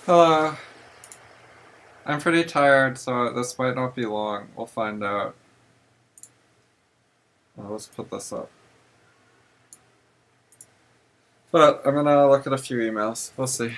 Hello. I'm pretty tired, so this might not be long. We'll find out. Let's put this up. But I'm gonna look at a few emails. We'll see.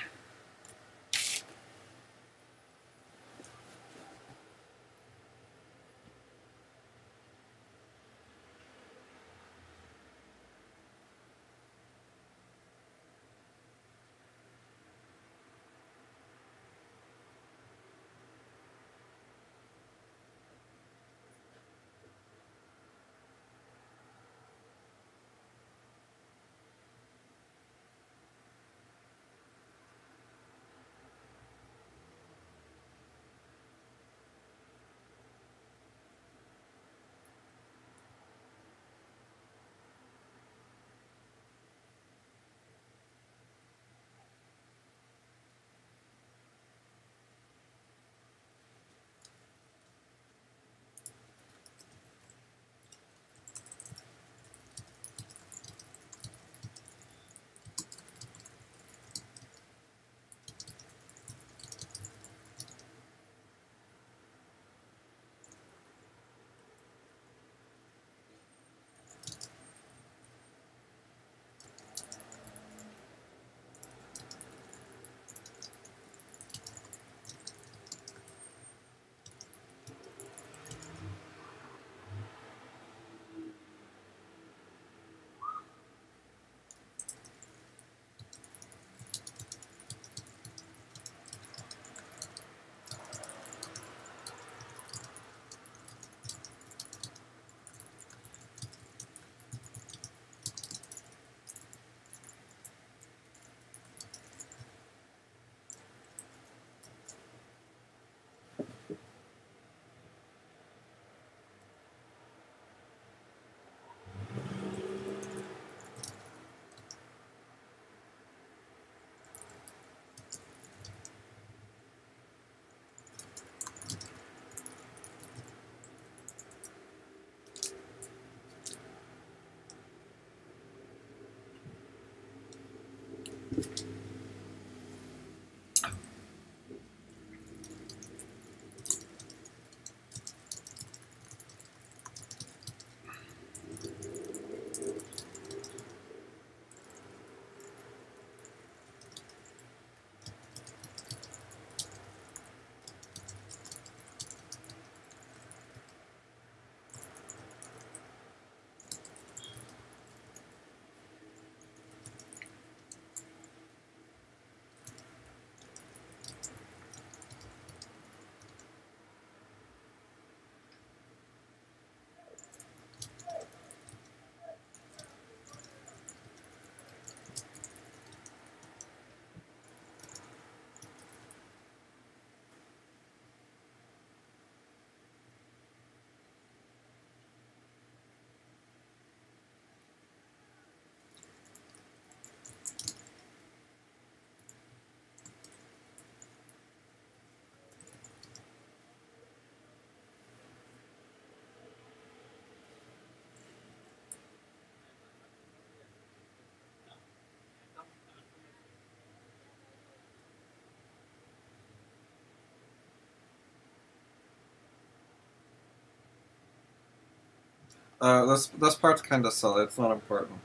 This part's kind of silly. It's not important.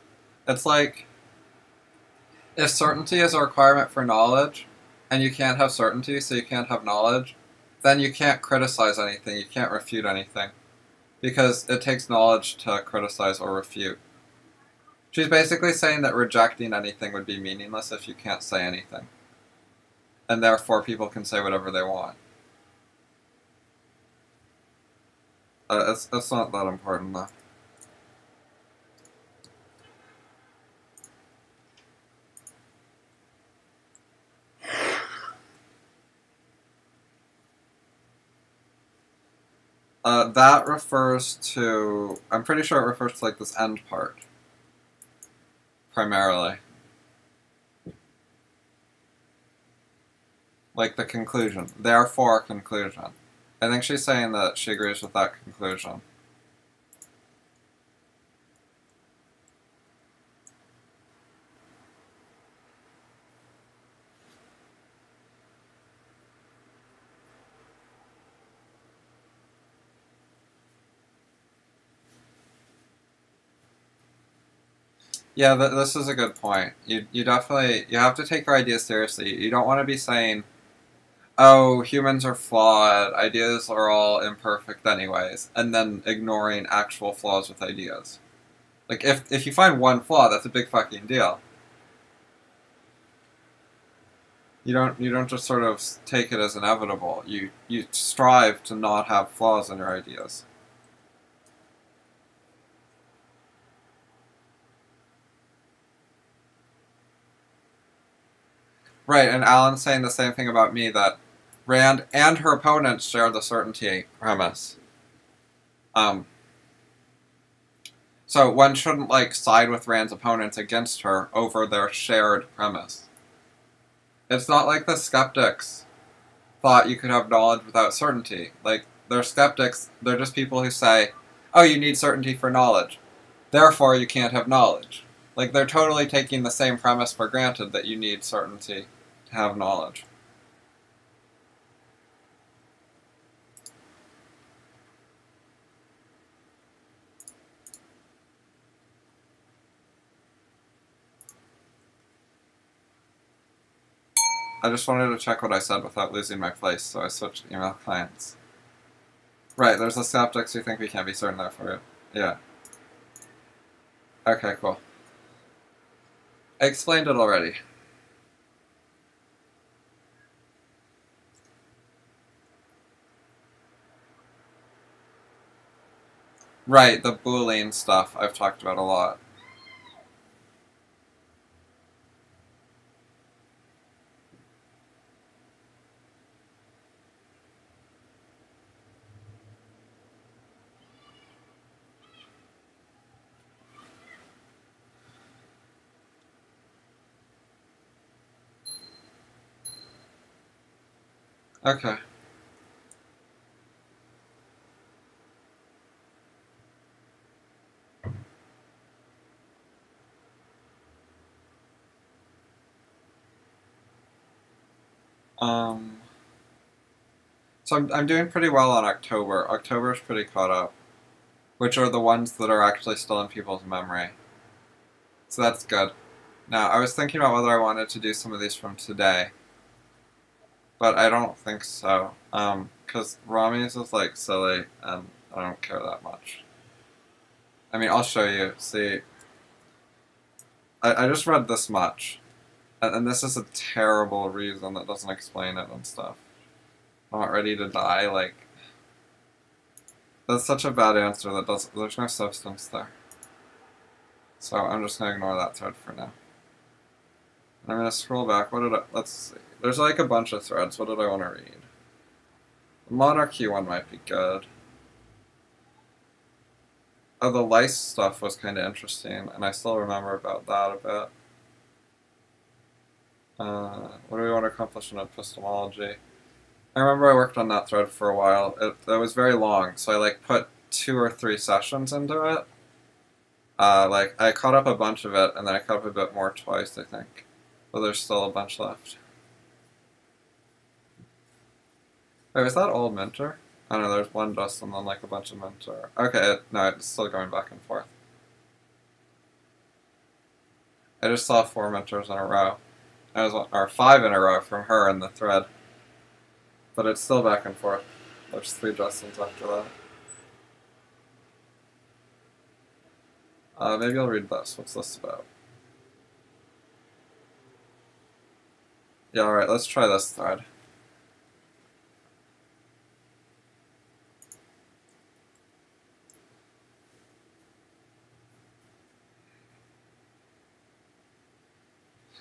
It's like if certainty is a requirement for knowledge, and you can't have certainty, so you can't have knowledge, then you can't criticize anything. You can't refute anything because it takes knowledge to criticize or refute. She's basically saying that rejecting anything would be meaningless if you can't say anything, and therefore people can say whatever they want. It's not that important though. That refers to, I'm pretty sure it refers to like this end part, primarily. Like the conclusion. Therefore, conclusion. I think she's saying that she agrees with that conclusion. Yeah, this is a good point. You definitely you have to take your ideas seriously. You don't want to be saying, "Oh, humans are flawed. Ideas are all imperfect anyways," and then ignoring actual flaws with ideas. Like if you find one flaw, that's a big fucking deal. You don't just sort of take it as inevitable. You strive to not have flaws in your ideas. Right, and Alan's saying the same thing about me, that Rand and her opponents share the certainty premise. Um, so one shouldn't like side with Rand's opponents against her over their shared premise. It's not like the skeptics thought you could have knowledge without certainty. Like, they're skeptics, they're just people who say, oh, you need certainty for knowledge, therefore you can't have knowledge. Like, they're totally taking the same premise for granted, that you need certainty to have knowledge. I just wanted to check what I said without losing my place, so I switched email clients. Right, there's the skeptics who think we can't be certain, therefore. Yeah. Okay, cool. I explained it already. Right, the Boolean stuff I've talked about a lot. Okay. So I'm doing pretty well on October. October's pretty caught up, which are the ones that are actually still in people's memory. So that's good. Now, I was thinking about whether I wanted to do some of these from today, but I don't think so. Because Rami's is like silly, and I don't care that much. I mean, I'll show you. See, I just read this much, and this is a terrible reason that doesn't explain it and stuff. I'm not ready to die, like... That's such a bad answer that there's no substance there. So I'm just gonna ignore that thread for now. I'm gonna scroll back. Let's see. There's like a bunch of threads. What did I want to read? The monarchy one might be good. Oh, the lice stuff was kind of interesting, and I still remember about that a bit. What do we want to accomplish in epistemology? I remember I worked on that thread for a while. It was very long, so I like put 2 or 3 sessions into it. Like, I caught up a bunch of it, and then I caught up a bit more twice, I think. But there's still a bunch left. Wait, was that all Minter? I don't know, there's one dust and then like a bunch of Minter. Okay, no, it's still going back and forth. I just saw 4 Minters in a row. Or 5 in a row from her in the thread. But it's still back and forth. There's 3 Justins after that. Maybe I'll read this. What's this about? Yeah, alright, let's try this thread.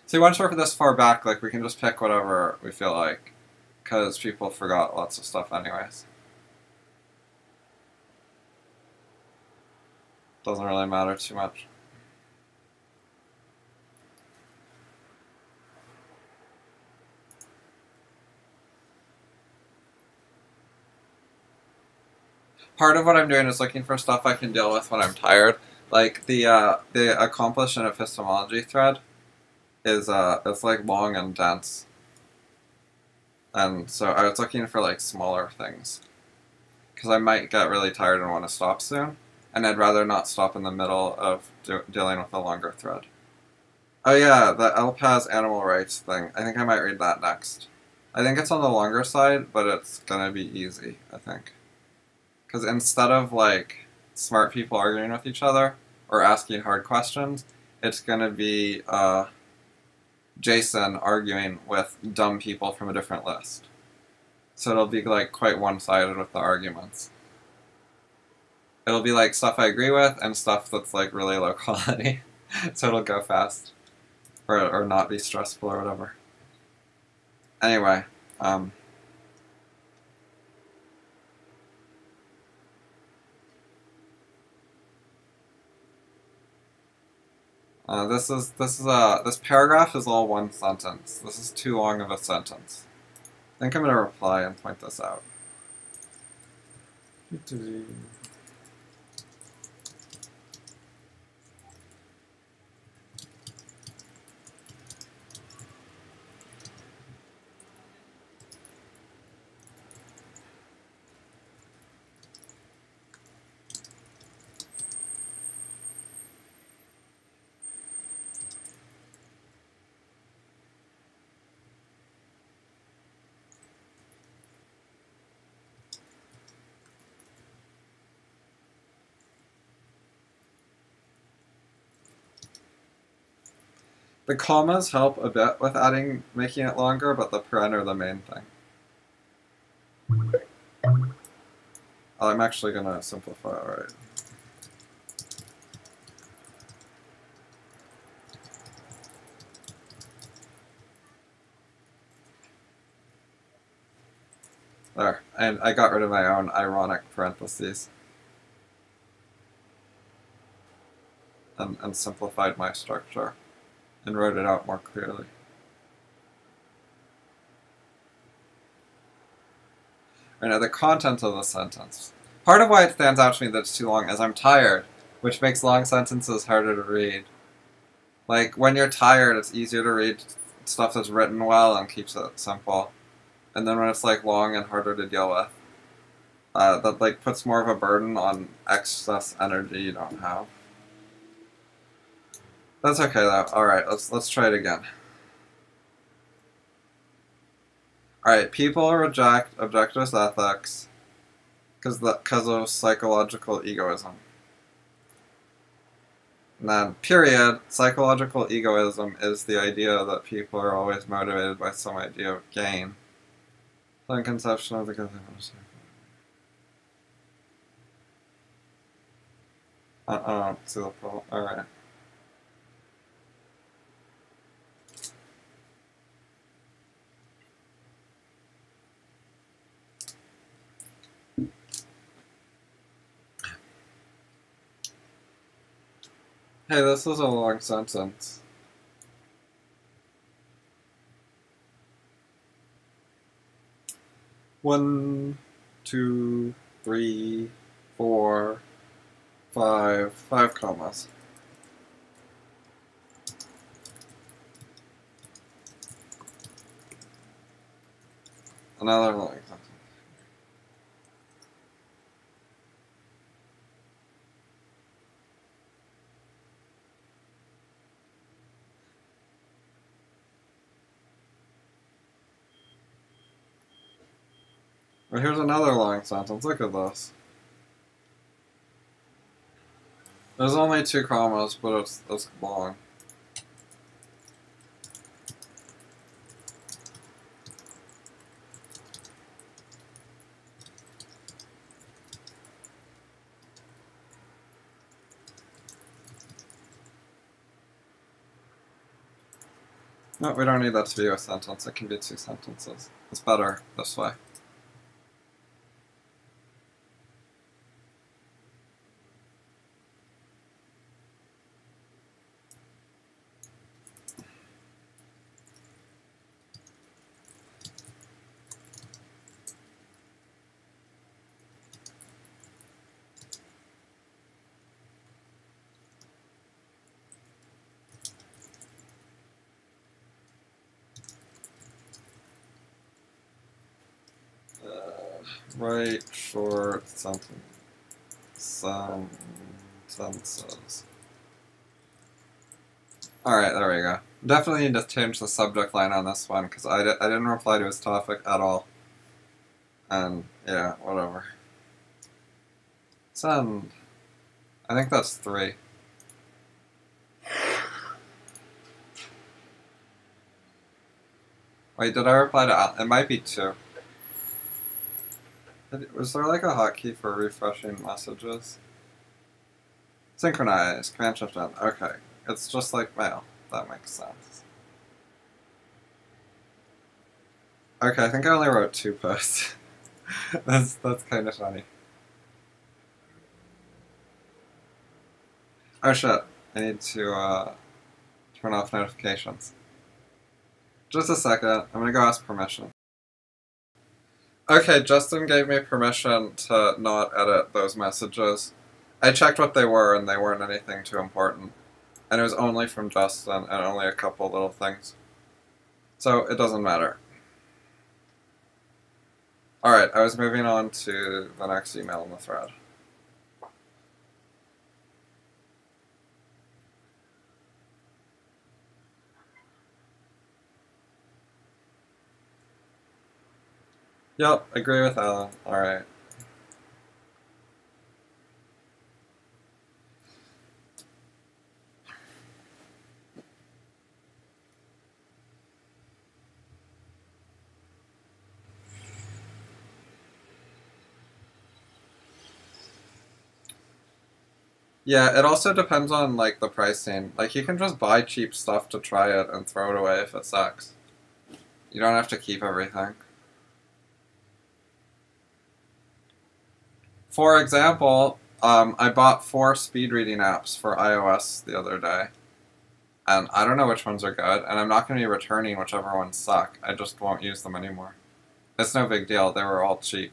See, once we're this far back, like, we can just pick whatever we feel like. Because people forgot lots of stuff anyways. Doesn't really matter too much. Part of what I'm doing is looking for stuff I can deal with when I'm tired. Like, the accomplish in epistemology thread is, it's like long and dense. And so I was looking for like smaller things. Because I might get really tired and want to stop soon. and I'd rather not stop in the middle of dealing with a longer thread. Oh yeah, the lpaz animal rights thing. I think I might read that next. I think it's on the longer side, but it's gonna be easy, I think. Because instead of, like, smart people arguing with each other, or asking hard questions, it's gonna be, Jason arguing with dumb people from a different list. So it'll be, like, quite one-sided with the arguments. It'll be, like, stuff I agree with, and stuff that's, like, really low quality. So it'll go fast. Or not be stressful or whatever. Anyway, this paragraph is all one sentence. This is too long of a sentence. I think I'm gonna reply and point this out. The commas help a bit with making it longer, but the paren are the main thing. I'm actually gonna simplify, alright. There, and I got rid of my own ironic parentheses. And simplified my structure. And wrote it out more clearly. Right, now, the content of the sentence. Part of why it stands out to me that it's too long is I'm tired, which makes long sentences harder to read. Like, when you're tired, it's easier to read stuff that's written well and keeps it simple. And then when it's, like, long and harder to deal with, that, like, puts more of a burden on excess energy you don't have. That's okay though. Alright, let's try it again. Alright, people reject objectivist ethics because of psychological egoism. And then, period, psychological egoism is the idea that people are always motivated by some idea of gain. Some conception of the good thing. I don't see the problem. Alright. Hey, this is a long sentence. One, two, three, four, five commas. Another long sentence. Well, here's another long sentence. Look at this. There's only 2 commas, but it's long. No, we don't need that to be a sentence. It can be 2 sentences. It's better this way. Write short sentence. sentences. Alright, there we go. Definitely need to change the subject line on this one, because I didn't reply to his topic at all. And, yeah, whatever. Send. I think that's 3. Wait, did I reply to Al? It might be 2. Was there like a hotkey for refreshing messages? Synchronize, Command Shift N. Okay, it's just like mail. That makes sense. Okay, I think I only wrote 2 posts. that's kind of funny. Oh shit, I need to turn off notifications. Just a second, I'm gonna go ask permission. Okay, Justin gave me permission to not edit those messages. I checked what they were and they weren't anything too important. And it was only from Justin and only a couple little things. So it doesn't matter. Alright, I was moving on to the next email in the thread. Yep, agree with Alan. Alright. Yeah, it also depends on, like, the pricing. Like, you can just buy cheap stuff to try it and throw it away if it sucks. You don't have to keep everything. For example, I bought 4 speed reading apps for iOS the other day. And I don't know which ones are good, and I'm not going to be returning whichever ones suck. I just won't use them anymore. It's no big deal, they were all cheap.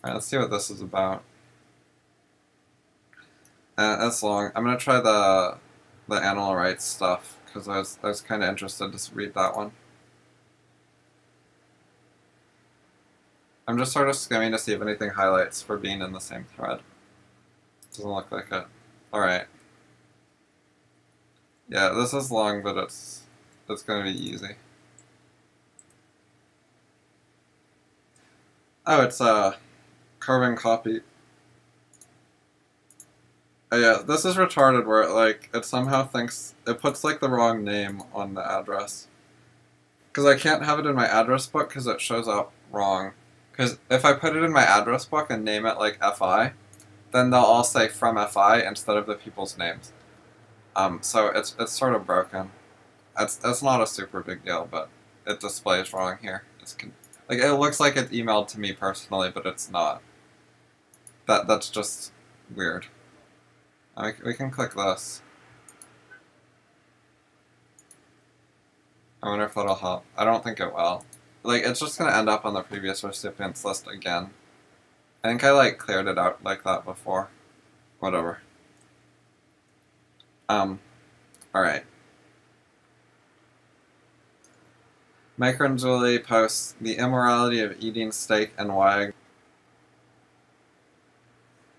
Alright, let's see what this is about. That's long. I'm going to try the animal rights stuff, because I was kind of interested to read that one. I'm just sort of skimming to see if anything highlights for being in the same thread. Doesn't look like it. Alright. Yeah, this is long, but it's going to be easy. Oh, it's a carbon copy. Oh yeah, this is retarded where it somehow thinks, it puts like the wrong name on the address. Because I can't have it in my address book because it shows up wrong. Because if I put it in my address book and name it like FI, then they'll all say from FI instead of the people's names. So it's sort of broken. It's not a super big deal, but it displays wrong here. Like it looks like it's emailed to me personally, but it's not. That's just weird. We can click this. I wonder if that'll help. I don't think it will. Like, it's just gonna end up on the previous recipients list again. I think I, cleared it out like that before. Whatever. Alright. Micronzuli posts the immorality of eating steak and why.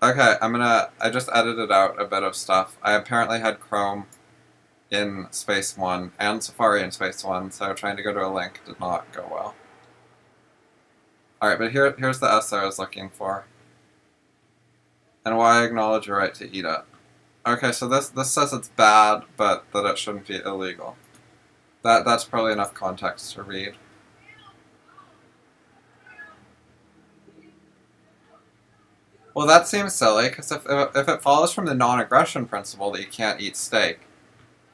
Okay, I just edited out a bit of stuff. I apparently had Chrome in Space 1 and Safari in Space 1, so trying to go to a link did not go well. Alright, but here's the essay I was looking for. And why I acknowledge your right to eat it. Okay, so this says it's bad, but that it shouldn't be illegal. That's probably enough context to read. Well, that seems silly, because if it follows from the non-aggression principle that you can't eat steak,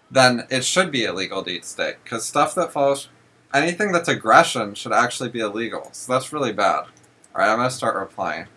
then it should be illegal to eat steak, because stuff that follows... anything that's aggression should actually be illegal, so that's really bad. Alright, I'm going to start replying.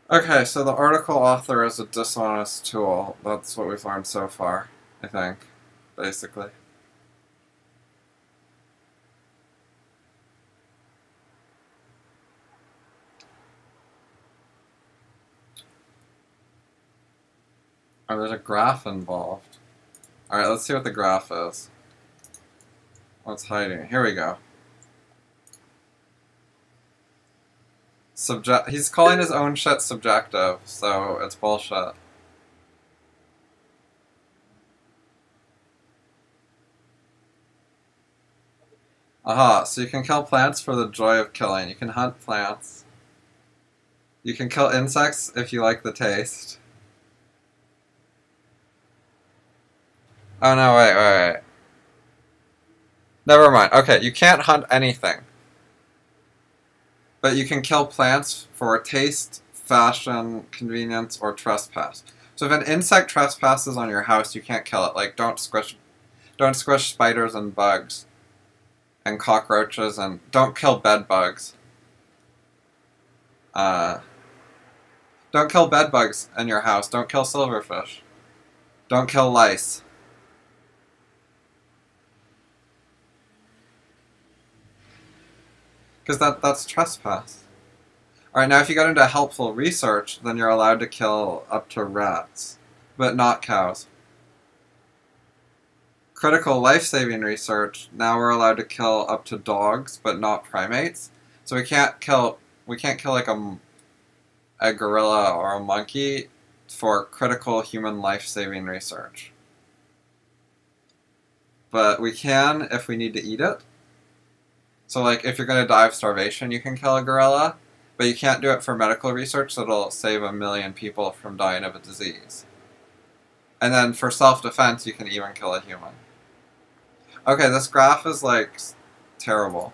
Okay, so the article author is a dishonest tool. That's what we've learned so far, I think, basically. Oh, there's a graph involved. Alright, let's see what the graph is. What's hiding? Here we go. He's calling his own shit subjective, so it's bullshit. Aha, so you can kill plants for the joy of killing. You can hunt plants. You can kill insects if you like the taste. Oh no, wait. Never mind. Okay, you can't hunt anything. But you can kill plants for taste, fashion, convenience, or trespass. So if an insect trespasses on your house, you can't kill it. Like, don't squish spiders and bugs and cockroaches, and don't kill bed bugs. Don't kill bed bugs in your house. Don't kill silverfish. Don't kill lice. Because that's trespass. Alright, now if you get into helpful research, then you're allowed to kill up to rats, but not cows. Critical life-saving research, now we're allowed to kill up to dogs, but not primates. So we can't kill like a gorilla or a monkey for critical human life-saving research. But we can if we need to eat it. So like if you're going to die of starvation, you can kill a gorilla, but you can't do it for medical research that'll save 1 million people from dying of a disease. And then for self-defense, you can even kill a human. Okay, this graph is like terrible.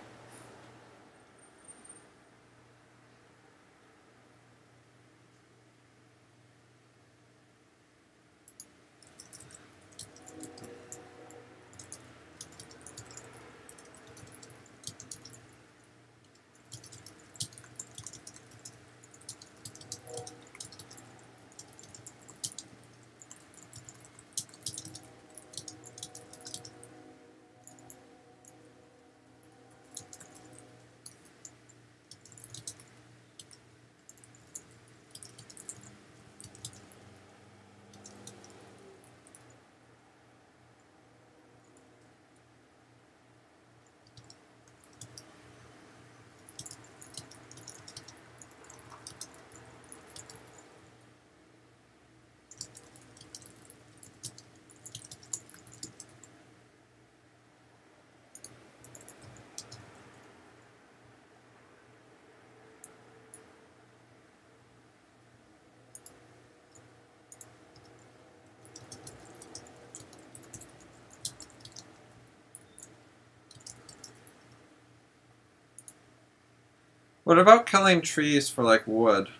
What about killing trees for, like, wood?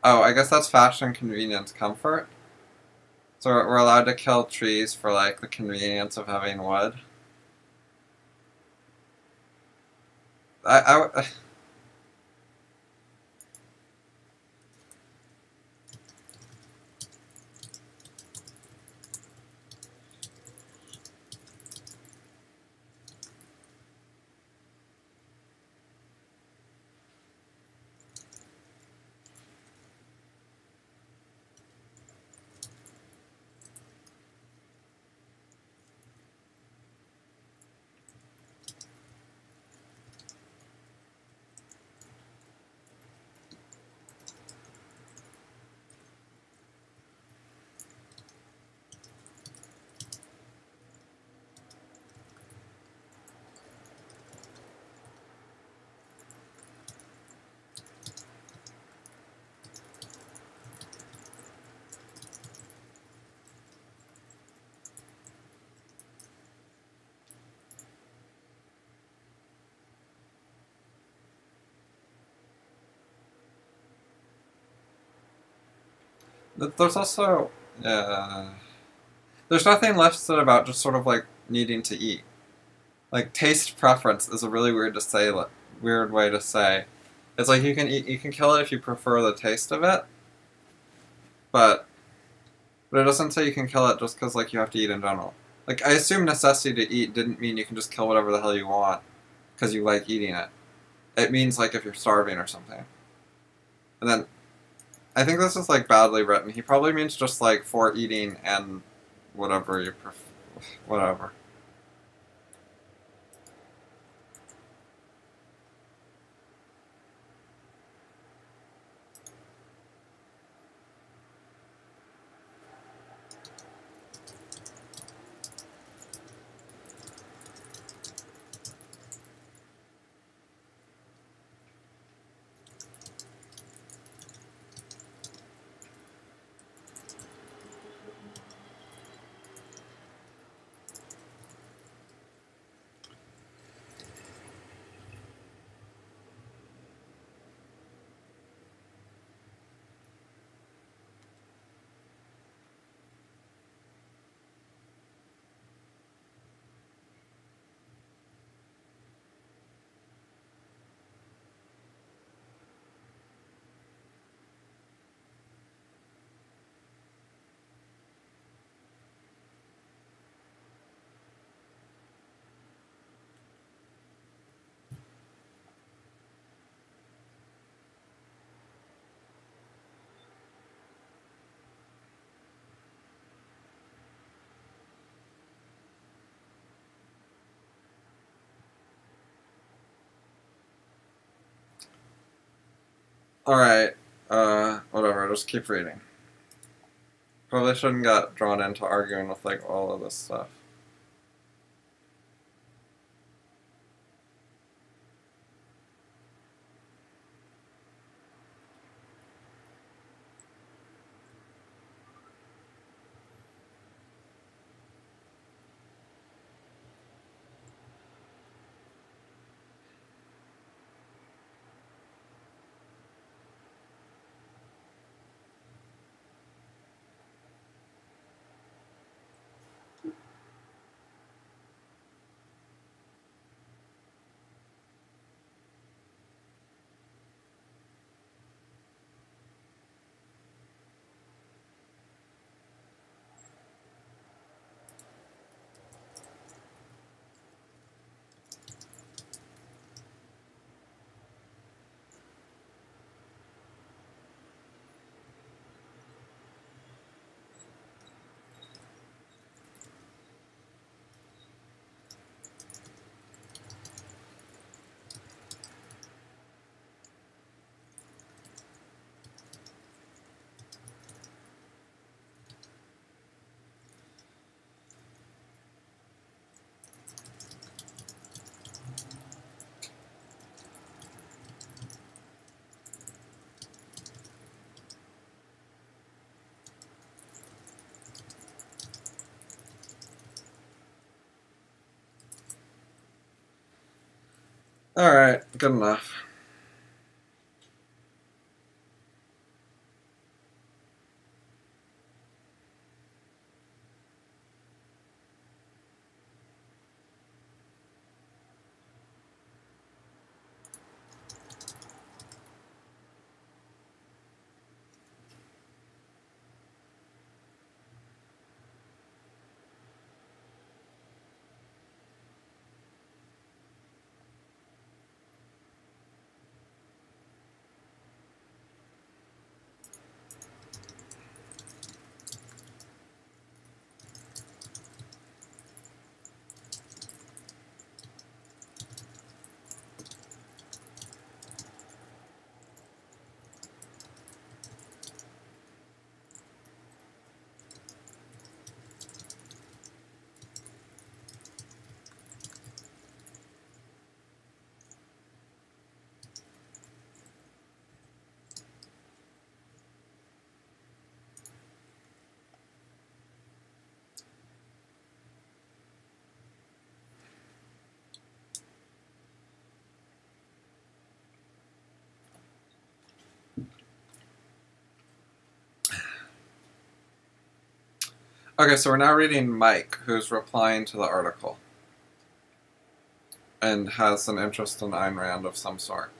Oh, I guess that's fashion, convenience, comfort. So we're allowed to kill trees for, like, the convenience of having wood. I there's also, there's nothing left said about just sort of like needing to eat. Like taste preference is a really weird way to say It's like you can kill it if you prefer the taste of it, but it doesn't say you can kill it just because like you have to eat in general. Like I assume necessity to eat didn't mean you can just kill whatever the hell you want because you like eating it. It means like if you're starving or something. And then I think this is like badly written. He probably means just like for eating and whatever you prefer, whatever. Alright, whatever, just keep reading. Probably shouldn't get drawn into arguing with like all of this stuff. Alright, good enough. Okay, so we're now reading Mike, who's replying to the article. And has an interest in Ayn Rand of some sort.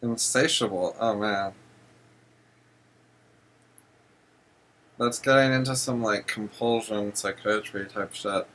Insatiable. Oh man. That's getting into some like compulsion psychiatry type shit.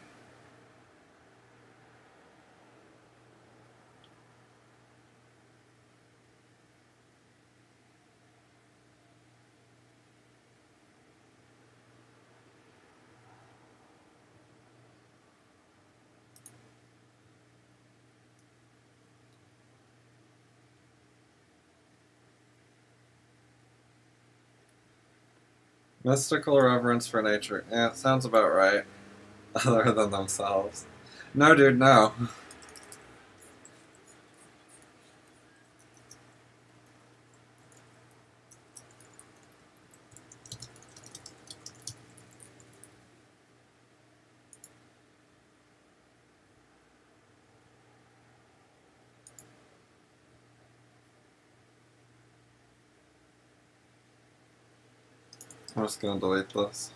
Mystical reverence for nature. Yeah, it sounds about right. Other than themselves. No, dude, no. I'm just gonna delete this.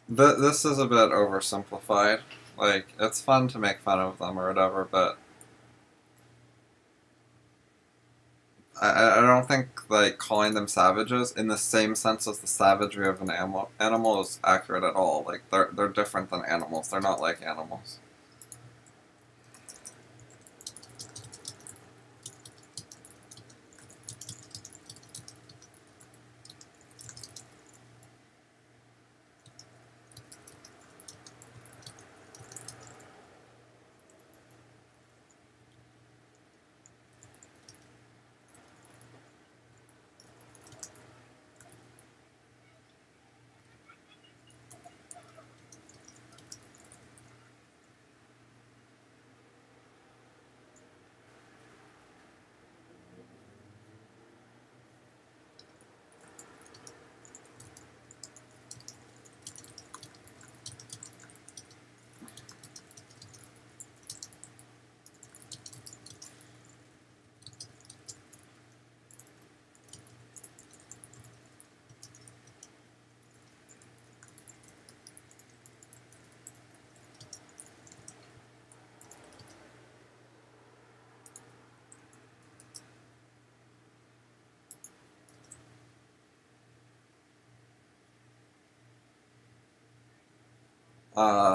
This is a bit oversimplified. Like, it's fun to make fun of them or whatever, but I don't think, like, calling them savages in the same sense as the savagery of an animal is accurate at all. Like, they're different than animals. They're not like animals.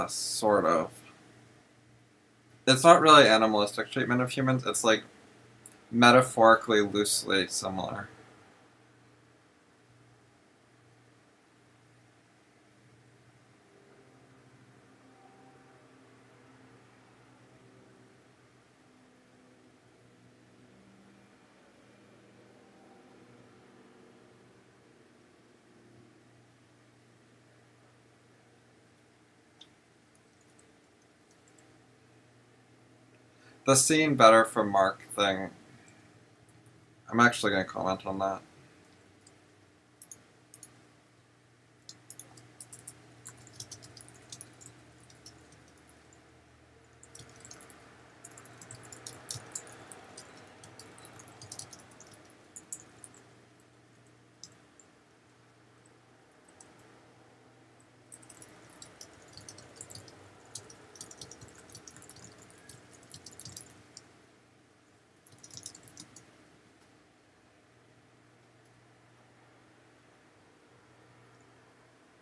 Sort of. It's not really animalistic treatment of humans, it's like metaphorically loosely similar. The scene better for Mark thing, I'm actually going to comment on that.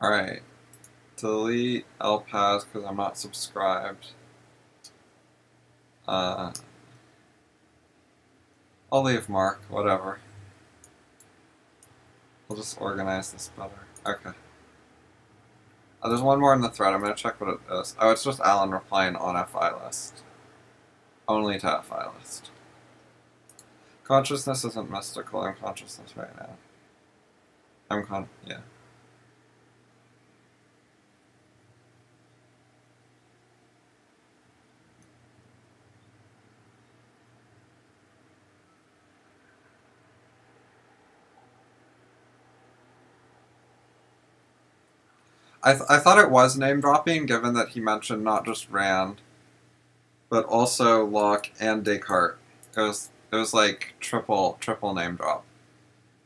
Alright. Delete lpaz because I'm not subscribed. I'll leave Mark, whatever. We'll just organize this better. Okay. There's one more in the thread. I'm going to check what it is. Oh, it's just Alan replying on FI list. Only to FI list. Consciousness isn't mystical. I'm consciousness right now. Yeah. I thought it was name dropping, given that he mentioned not just Rand, but also Locke and Descartes. It It was like triple name drop.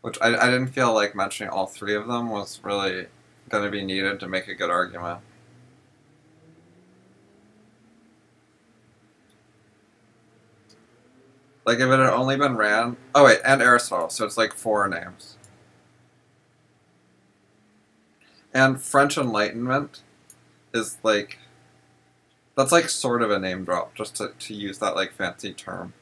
Which I didn't feel like mentioning all three of them was really going to be needed to make a good argument. Like, if it had only been Rand... Oh, wait, and Aristotle, so it's like 4 names. And French Enlightenment is like... That's like sort of a name drop, just to use that like fancy term.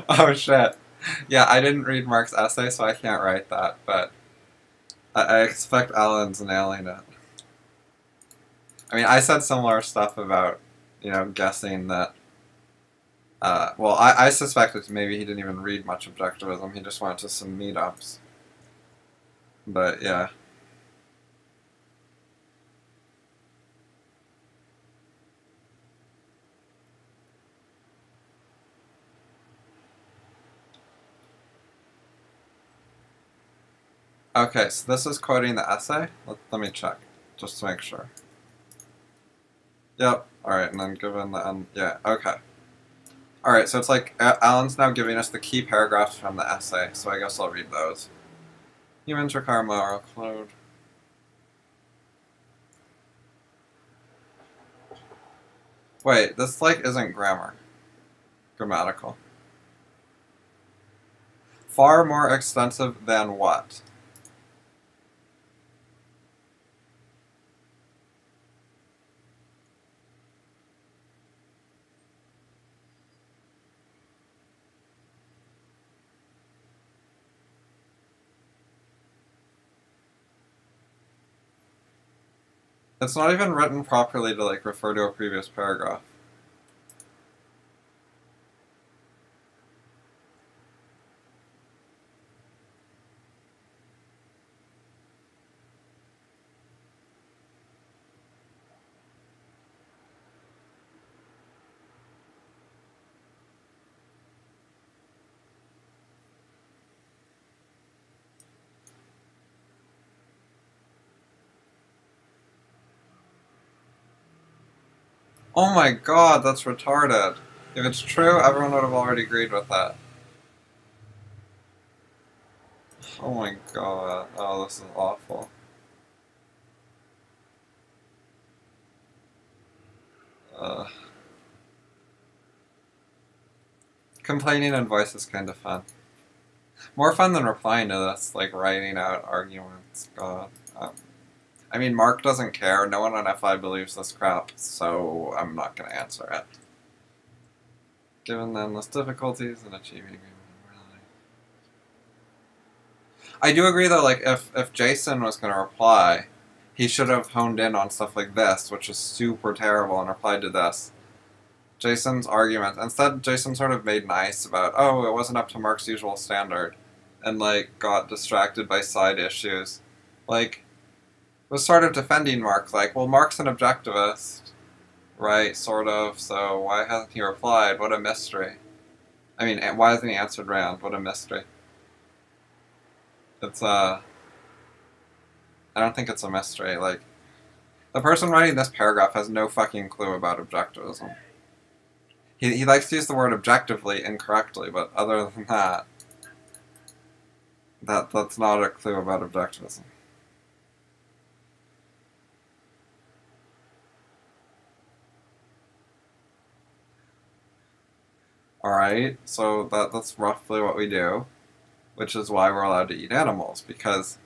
Oh shit. Yeah, I didn't read Mark's essay, so I can't write that, but I expect Alan's nailing it. I mean, I said similar stuff about, guessing that. Well, I suspected maybe he didn't even read much objectivism, he just went to some meetups. But yeah. Okay, so this is quoting the essay? Let me check, just to make sure. Yep, alright, and then given the end, yeah, okay. Alright, so it's like, Alan's now giving us the key paragraphs from the essay, so I guess I'll read those. Humans require moral code. Wait, this like isn't grammatical. Far more extensive than what? It's not even written properly to like refer to a previous paragraph. Oh my god, that's retarded. If it's true, everyone would have already agreed with that. Oh my god. Oh, this is awful. Complaining in voice is kind of fun. More fun than replying to this, like writing out arguments. God. I mean, Mark doesn't care. No one on FI believes this crap, so I'm not going to answer it. Given the endless difficulties in achieving agreement. I do agree though, like, if Jason was going to reply, he should have honed in on stuff like this, which is super terrible, and replied to this. Jason's argument. Instead, Jason sort of made nice about, oh, it wasn't up to Mark's usual standard, and, like, got distracted by side issues. Like, was sort of defending Mark, like, well, Mark's an objectivist, right, sort of, so why hasn't he replied? What a mystery. I mean, why hasn't he answered Rand? What a mystery. It's, I don't think it's a mystery, like, the person writing this paragraph has no fucking clue about objectivism. He likes to use the word objectively incorrectly, but other than that, that's not a clue about objectivism. Alright, so that's roughly what we do, which is why we're allowed to eat animals, because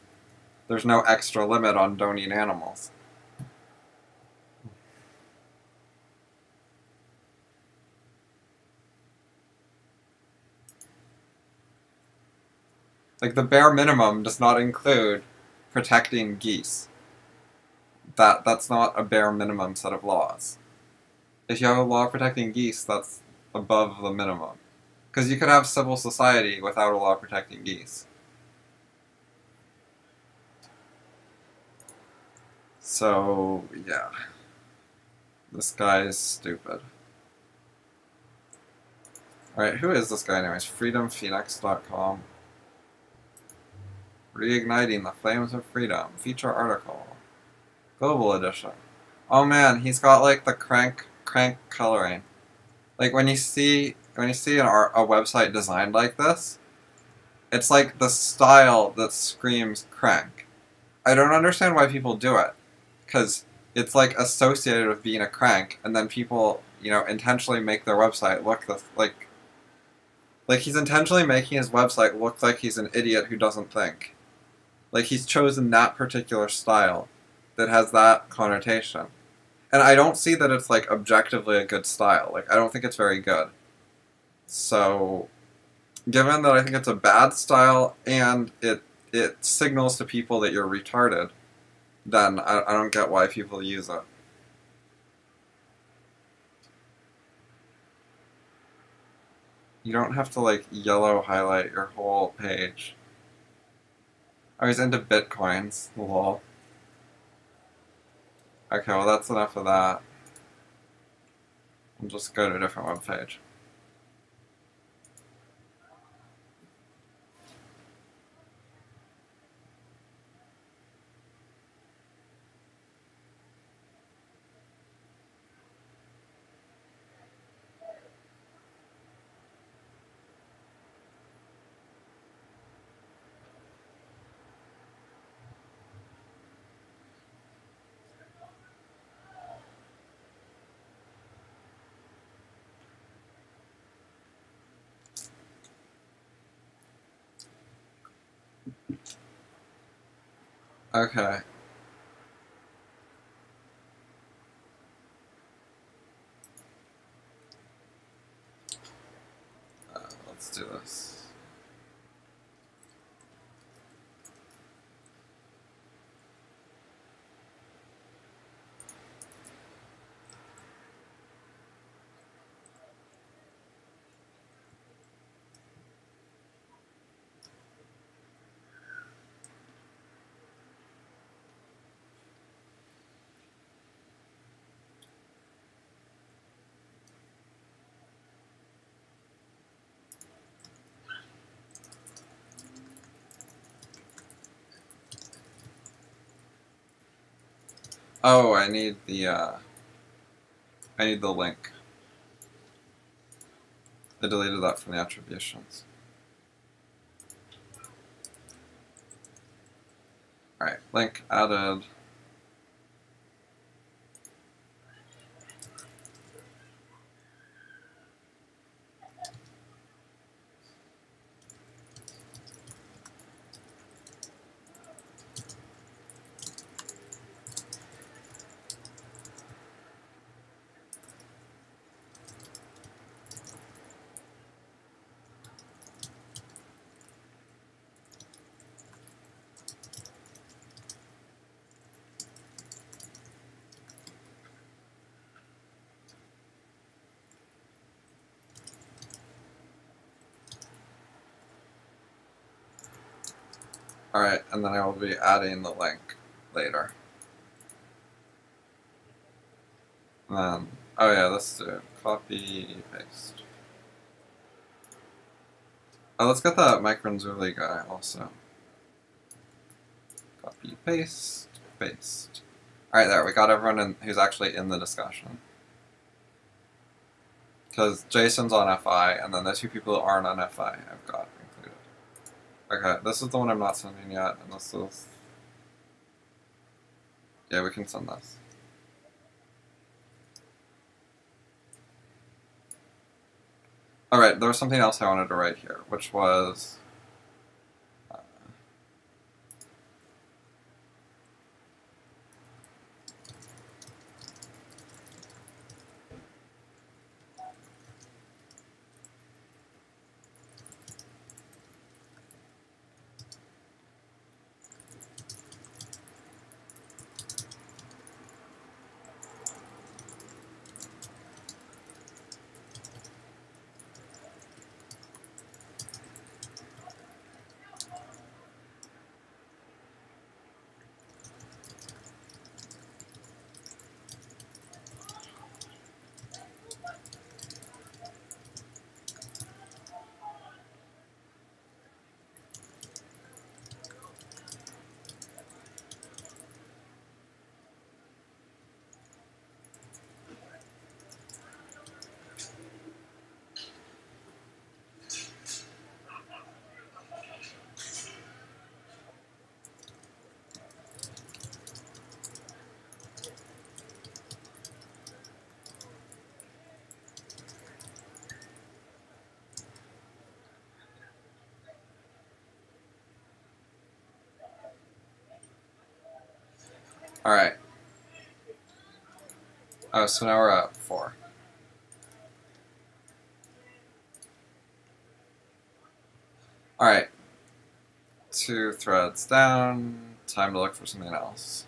there's no extra limit on don't eat animals. Like, the bare minimum does not include protecting geese. that's not a bare minimum set of laws. If you have a law protecting geese, that's above the minimum. Because you could have civil society without a law protecting geese. So, yeah. This guy is stupid. Alright, who is this guy anyways? freedomphoenix.com. Reigniting the Flames of Freedom. Feature article. Global edition. Oh man, he's got like the crank coloring. Like when you see a website designed like this, it's like the style that screams crank. I don't understand why people do it, because it's like associated with being a crank, and then people, you know, intentionally make their website look like he's intentionally making his website look like he's an idiot who doesn't think. Like he's chosen that particular style that has that connotation. And I don't see that it's like objectively a good style. Like I don't think it's very good. So given that I think it's a bad style and it signals to people that you're retarded, then I don't get why people use it. You don't have to like yellow highlight your whole page. Oh, he's into bitcoins. Lol. Okay, well that's enough of that. I'll just go to a different web page. Okay. Let's do this. Oh, I need the link. I deleted that from the attributions. Alright, link added. Alright, and then I will be adding the link later. And then, oh yeah, let's do it. Copy, paste. Oh, let's get that Mike Renzulli guy also. Copy, paste, paste. Alright, there, we got everyone who's actually in the discussion. Because Jason's on FI, and then the two people who aren't on FI I've got included. Okay, this is the one I'm not sending yet, and this is... Yeah, we can send this. Alright, there was something else I wanted to write here, which was... Alright. Oh, so now we're at 4. Alright. 2 threads down. Time to look for something else.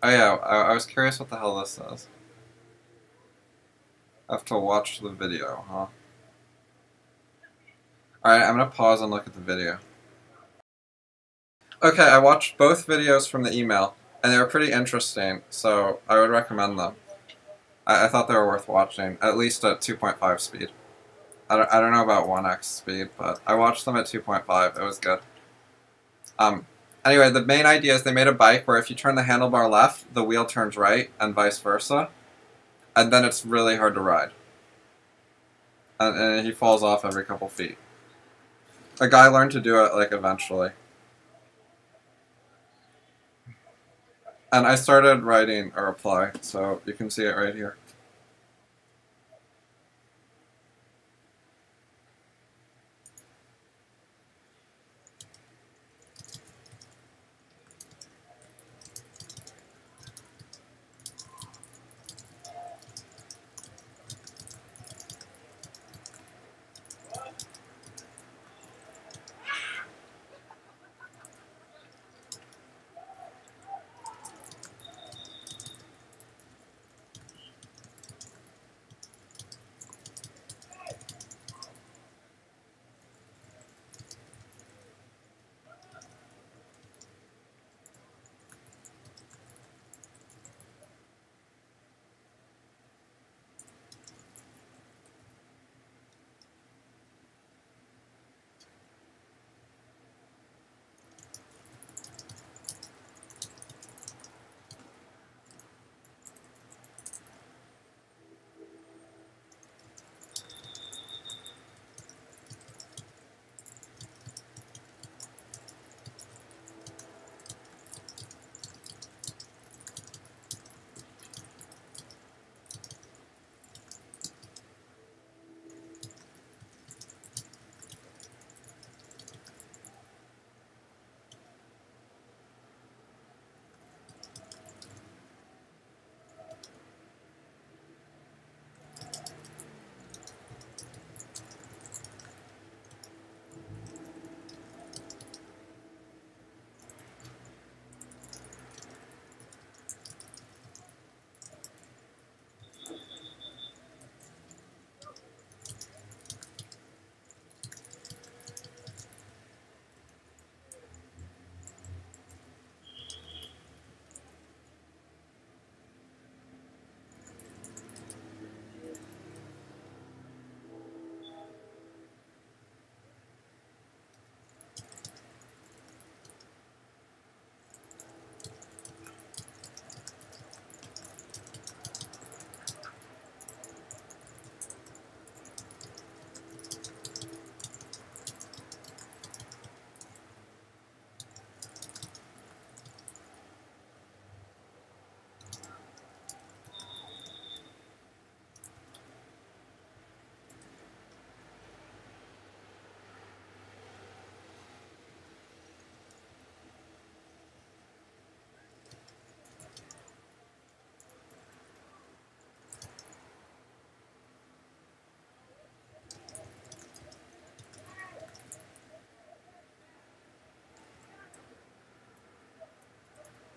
Oh yeah, I was curious what the hell this is. I have to watch the video, huh? Alright, I'm gonna pause and look at the video. Okay, I watched both videos from the email, and they were pretty interesting, so I would recommend them. I thought they were worth watching, at least at 2.5 speed. I don't know about 1x speed, but I watched them at 2.5. It was good. Anyway, the main idea is they made a bike where if you turn the handlebar left, the wheel turns right, and vice versa. And then it's really hard to ride. And he falls off every couple feet. A guy learned to do it, like, eventually. And I started writing a reply, so you can see it right here.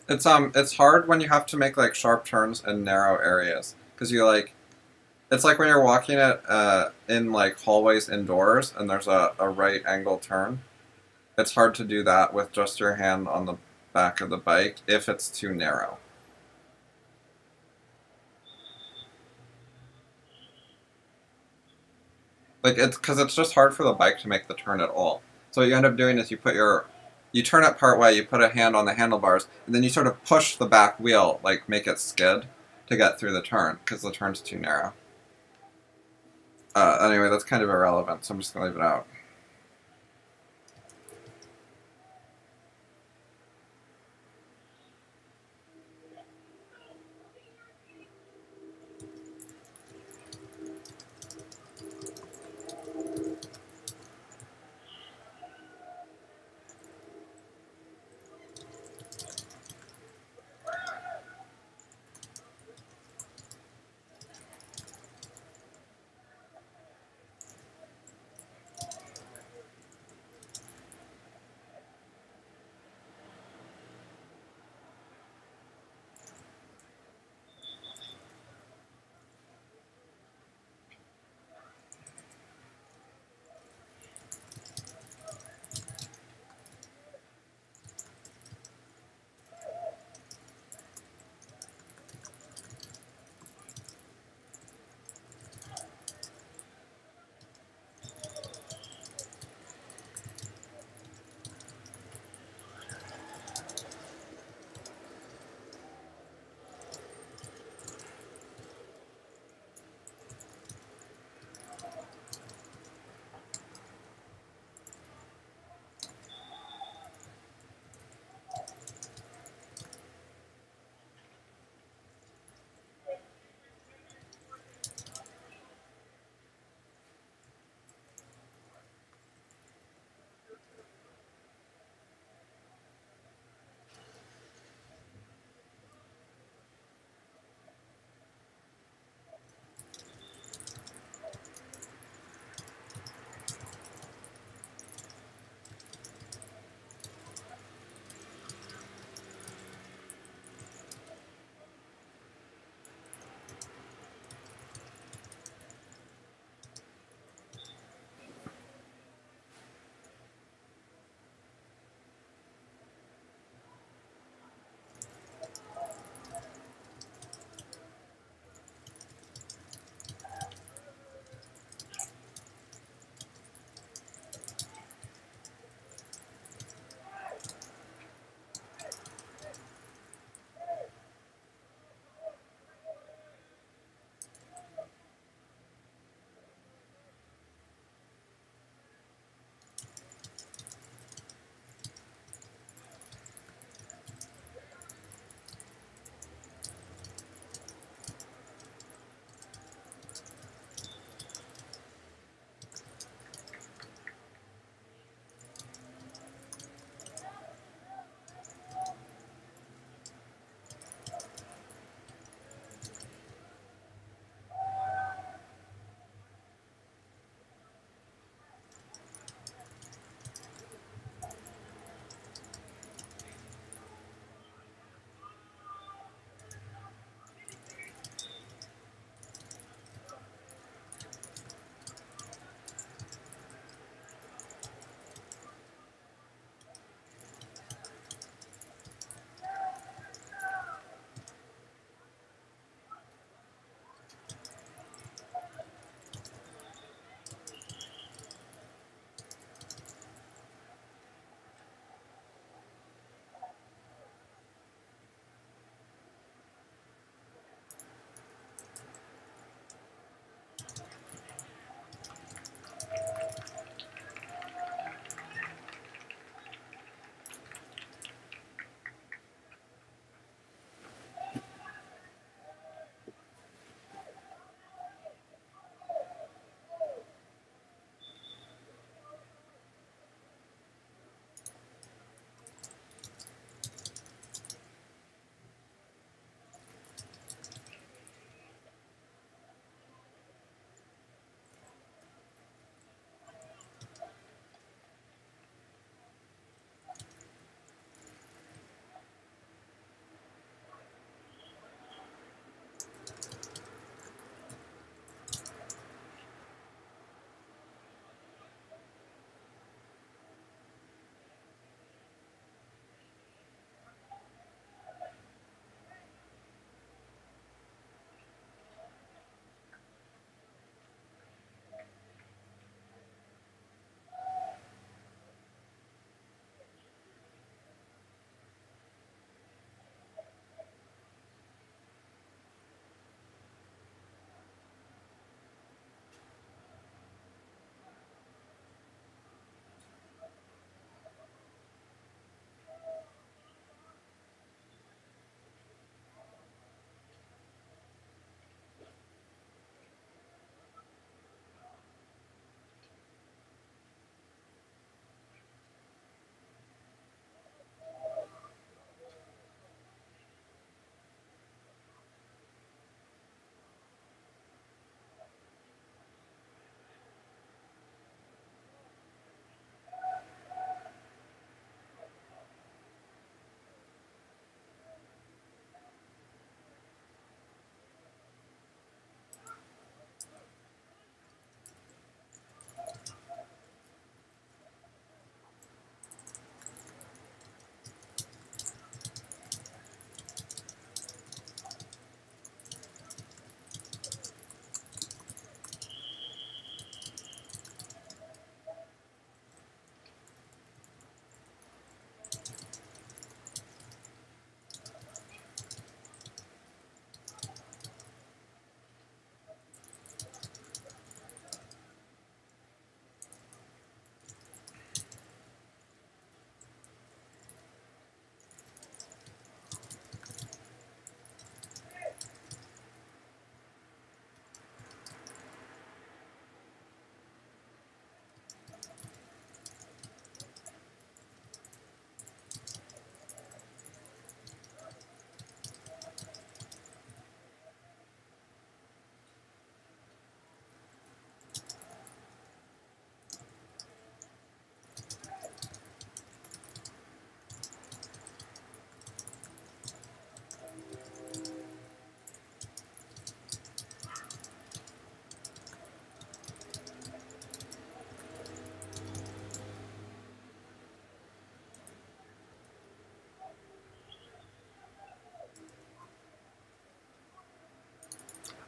It's hard when you have to make like sharp turns in narrow areas because you like it's like when you're walking in like hallways indoors and there's a right angle turn. It's hard to do that with just your hand on the back of the bike if it's too narrow. Like it's because it's just hard for the bike to make the turn at all. So what you end up doing is you turn it part way, you put a hand on the handlebars, and then you sort of push the back wheel, like make it skid, to get through the turn, because the turn's too narrow. Anyway, that's kind of irrelevant, so I'm just going to leave it out.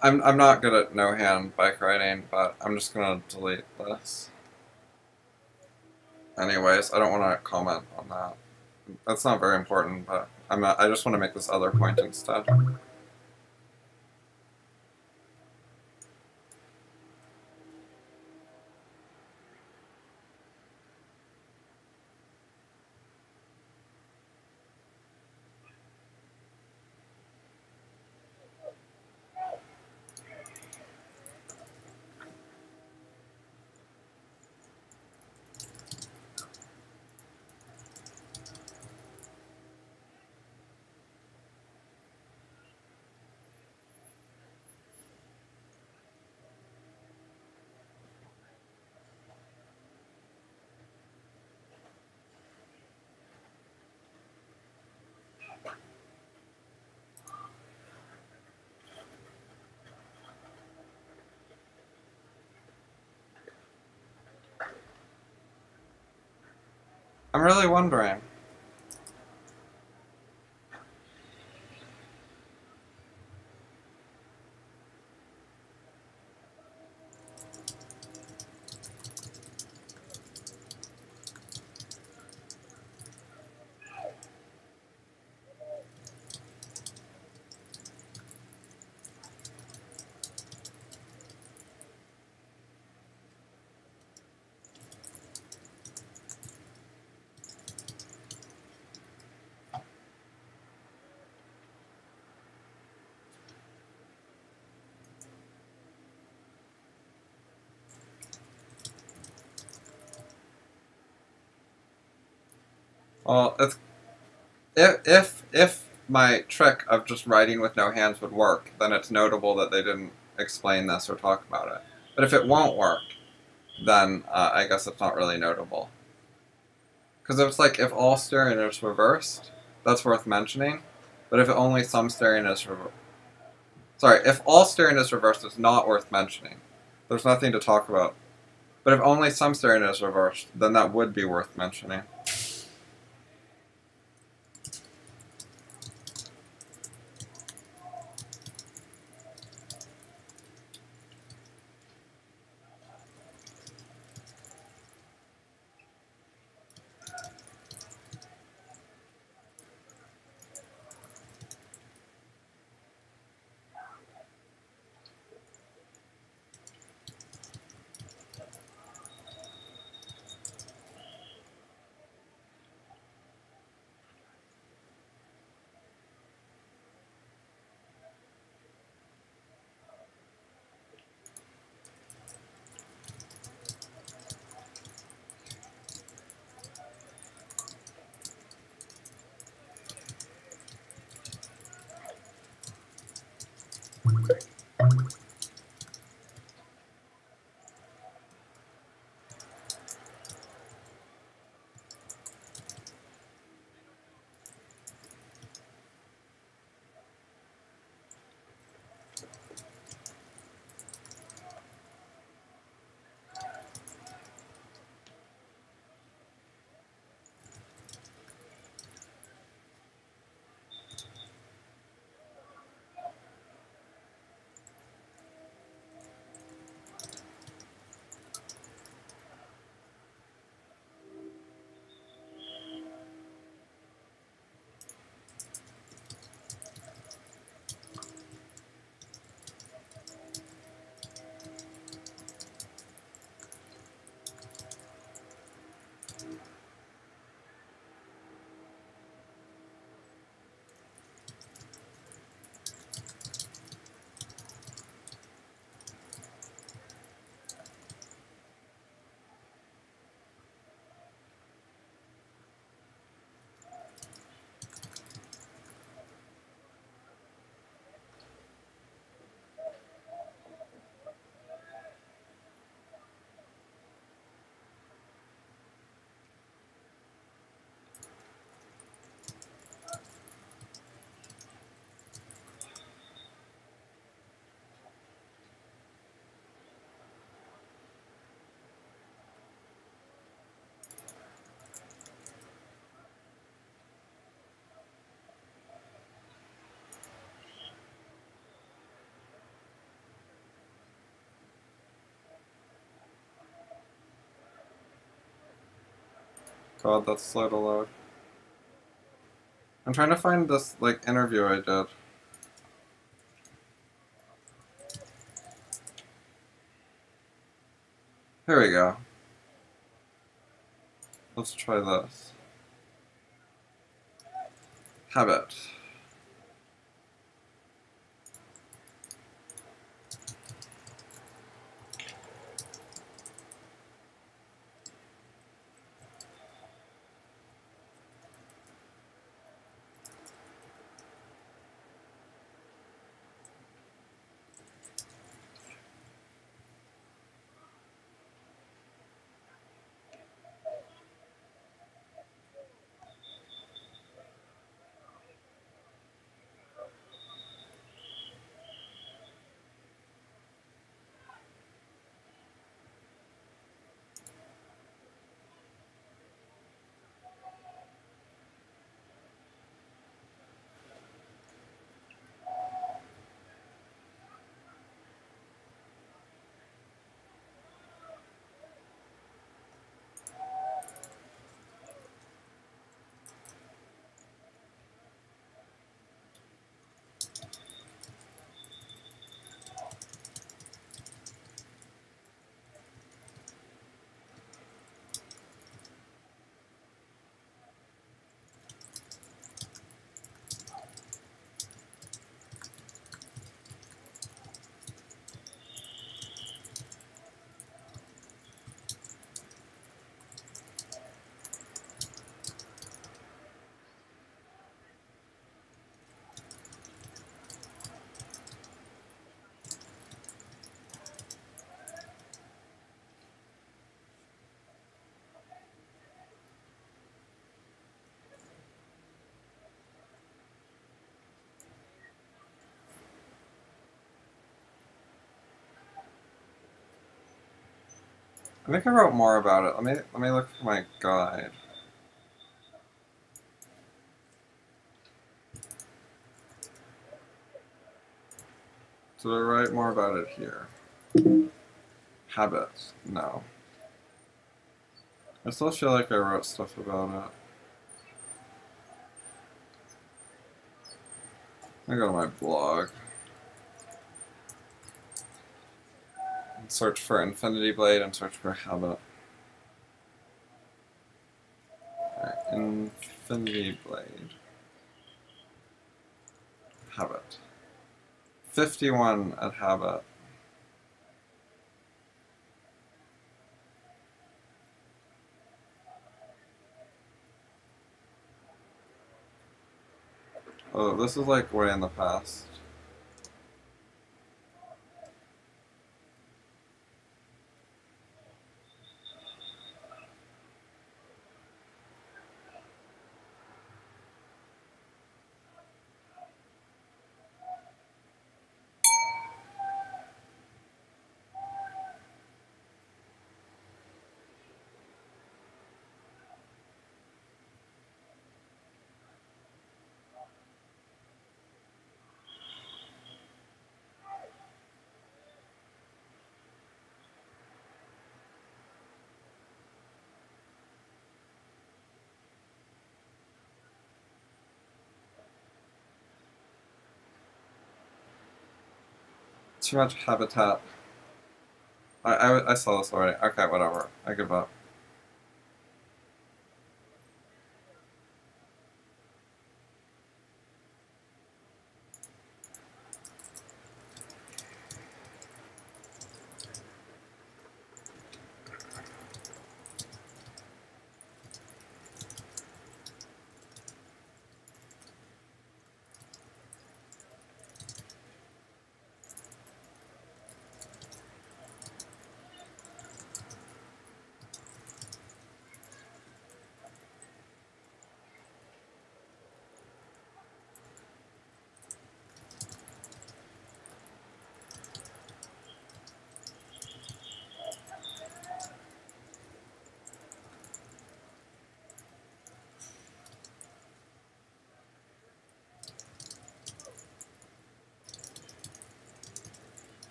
I'm not good at no-hand bike riding, but I'm just gonna delete this. Anyways, I don't want to comment on that. That's not very important, but I just want to make this other point instead. I'm really wondering. Well, if my trick of just writing with no hands would work, then it's notable that they didn't explain this or talk about it. But if it won't work, then I guess it's not really notable. Because it's like if all steering is reversed, that's worth mentioning. But if only some steering is reversed, sorry, if all steering is reversed, it's not worth mentioning. There's nothing to talk about. But if only some steering is reversed, then that would be worth mentioning. God, that's slow to load. I'm trying to find this, like, interview I did. Here we go. Let's try this. Habit. I think I wrote more about it. Let me look for my guide. Did I write more about it here? Habits. No. I still feel like I wrote stuff about it. I go to my blog. And search for Infinity Blade and search for habit. Alright, Infinity Blade. Habit. 51 at habit. Oh, this is like way in the past. Too much habitat. I saw this already. Okay, whatever. I give up.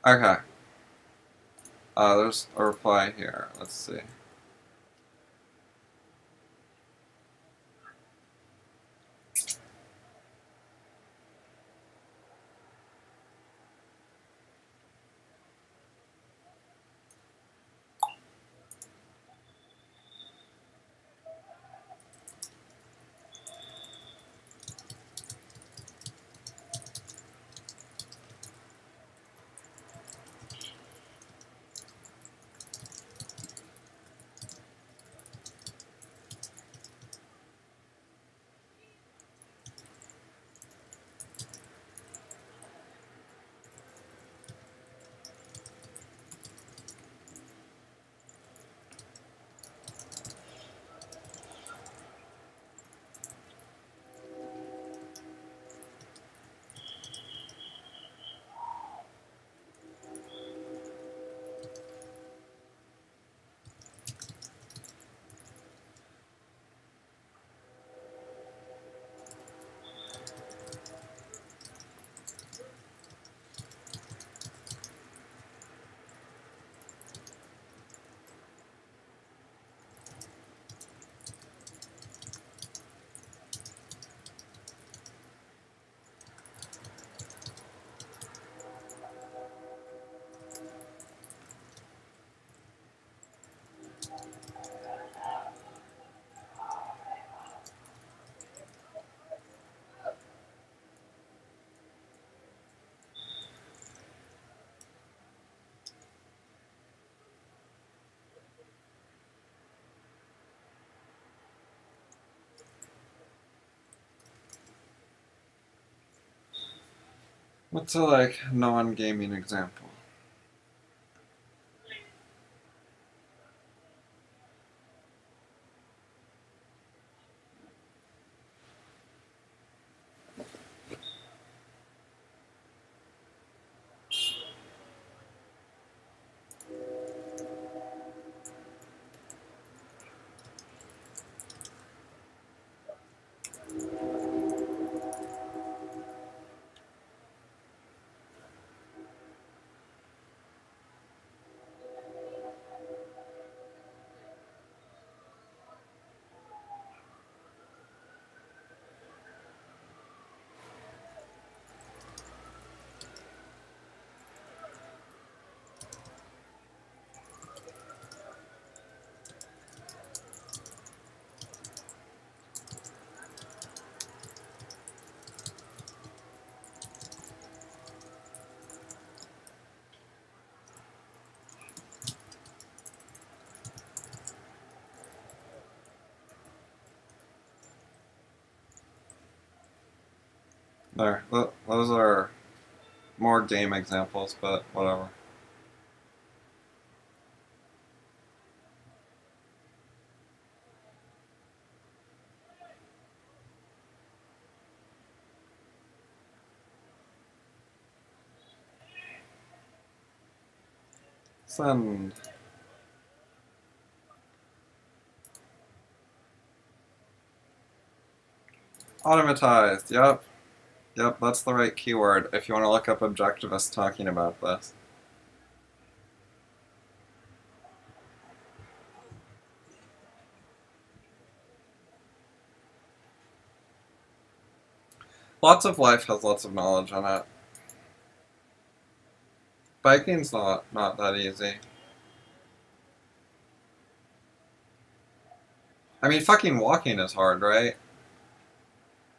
Okay. There's a reply here. Let's see. What's a like non-gaming example? There. Those are more game examples, but whatever. Send. Automatized. Yep. Yep, that's the right keyword if you want to look up objectivists talking about this. Lots of life has lots of knowledge in it. Biking's not that easy. I mean, fucking walking is hard, right?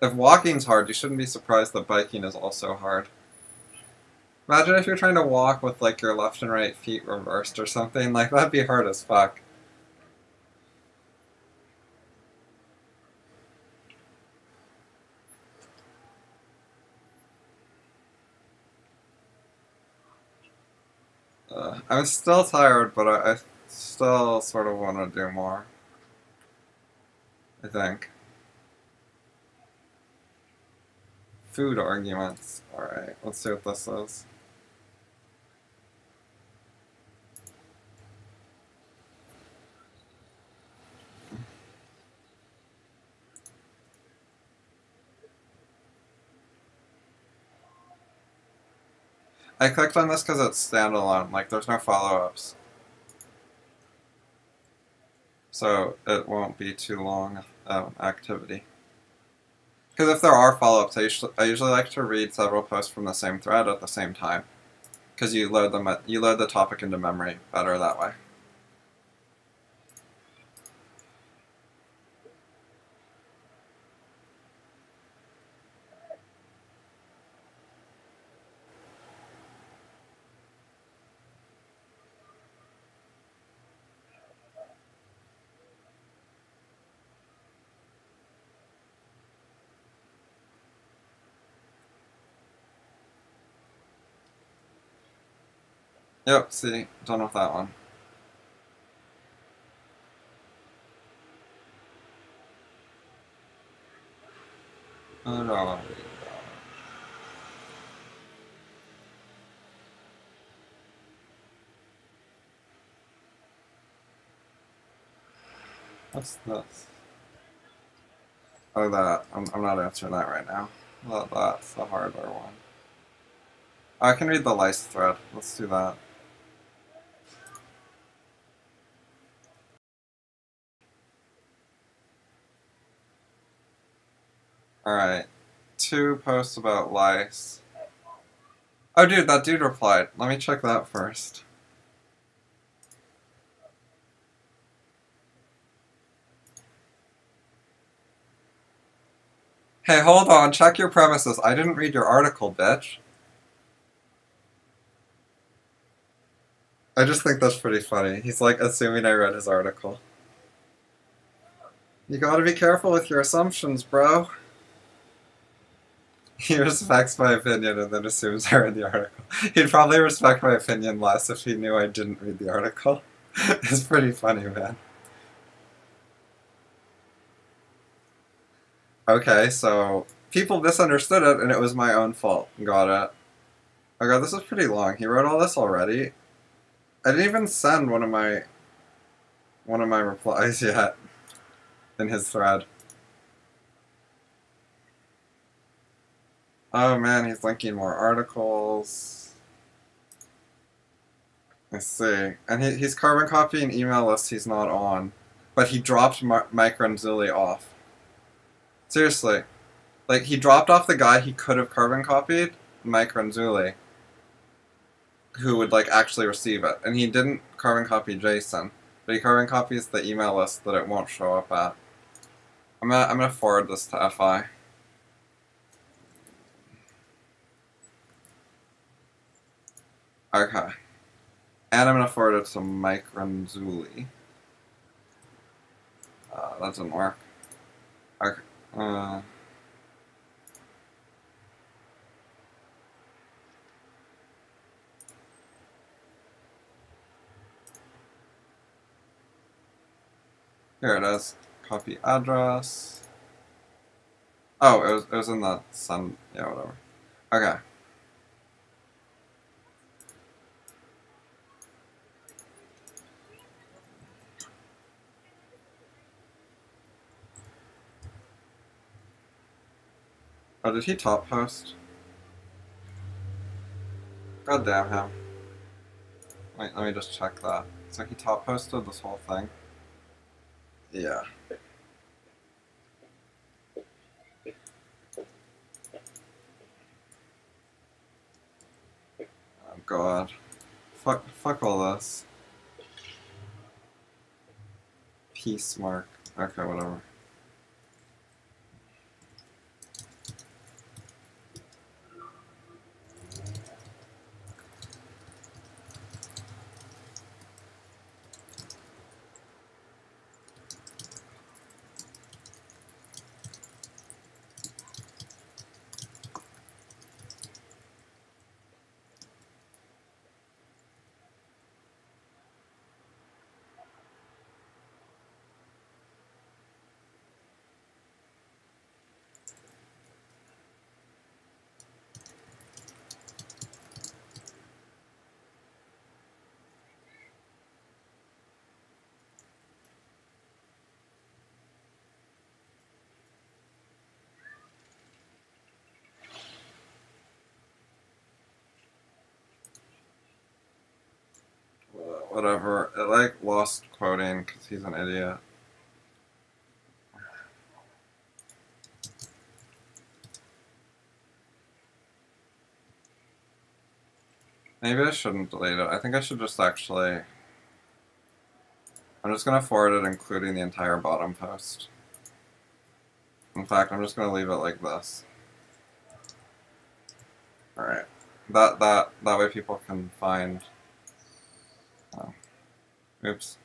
If walking's hard, you shouldn't be surprised that biking is also hard. Imagine if you're trying to walk with like your left and right feet reversed or something, like that'd be hard as fuck. I'm still tired, but I still sort of want to do more. I think. Food arguments. Alright, let's see what this is. I clicked on this because it's standalone, like there's no follow-ups. So it won't be too long activity. Because if there are follow-ups, I usually like to read several posts from the same thread at the same time. Because you load the topic into memory better that way. Yep, see, done with that one. What's this? Oh, that. I'm not answering that right now. That's the harder one. I can read the lice thread. Let's do that. Alright. 2 posts about lice. Oh, dude, that dude replied. Let me check that first. Hey, hold on. Check your premises. I didn't read your article, bitch. I just think that's pretty funny. He's like assuming I read his article. You gotta be careful with your assumptions, bro. He respects my opinion and then assumes I read the article. He'd probably respect my opinion less if he knew I didn't read the article. It's pretty funny, man. Okay, so people misunderstood it and it was my own fault. Got it. Oh god, this is pretty long. He wrote all this already? I didn't even send one of my replies yet in his thread. Oh man, he's linking more articles. I see. And he's carbon copying email lists he's not on. But he dropped Mike Renzulli off. Seriously. Like, he dropped off the guy he could have carbon copied, Mike Renzulli, who would, like, actually receive it. And he didn't carbon copy Jason. But he carbon copies the email list that it won't show up at. I'm gonna forward this to FI. Okay. And I'm gonna forward it to Mike Renzulli. That didn't work. Okay. Here it is. Copy address. Oh, it was in the send. Yeah, whatever. Okay. Oh, did he top post? God damn him. Wait, let me just check that. So he top posted this whole thing? Yeah. Oh god. Fuck all this. Peace mark. Okay, whatever. whatever. It like lost quoting because he's an idiot. Maybe I shouldn't delete it. I think I should just actually... I'm just going to forward it including the entire bottom post. In fact, I'm just going to leave it like this. Alright. That way people can find... Oh. Oops.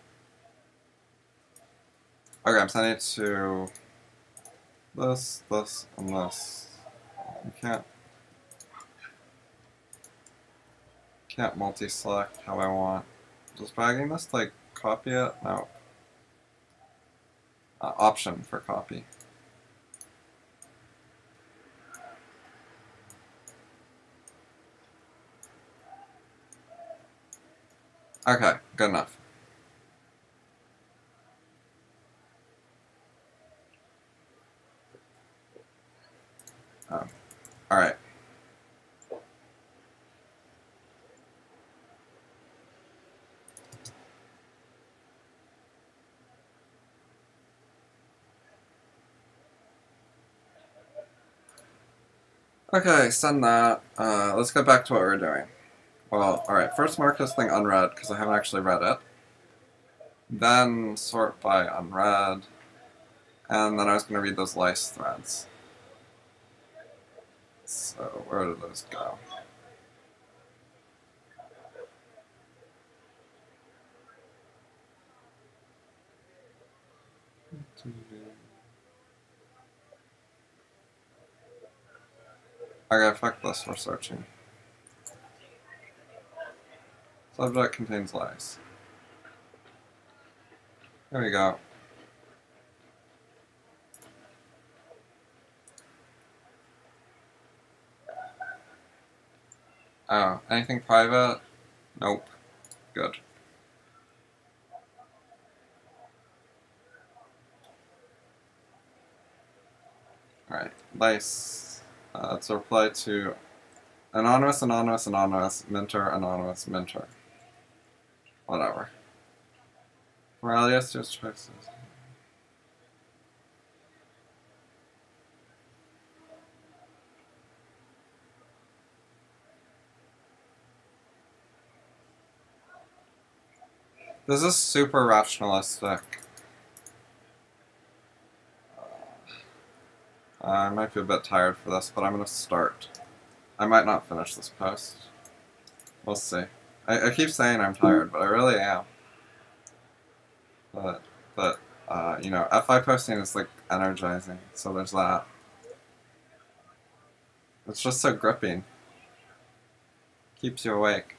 Okay, I'm sending it to this, and this. You can't multi-select how I want. Just dragging this, like, copy it? No. Option for copy. Okay, good enough. Alright. Okay, send that. Let's get back to what we're doing. Well, alright, first mark this thing unread, because I haven't actually read it. Then sort by unread. And then I was going to read those lice threads. So, where did those go? Okay, fuck this, we're searching. Subject contains lice. There we go. Oh, anything private? Nope. Good. Alright, lice. It's a reply to anonymous, anonymous, anonymous, minter, anonymous, minter. Whatever. Moralius just choices. This is super rationalistic. I might be a bit tired for this, but I'm going to start. I might not finish this post. We'll see. I keep saying I'm tired, but I really am. But you know, F5 posting is like energizing, so there's that. It's just so gripping. Keeps you awake.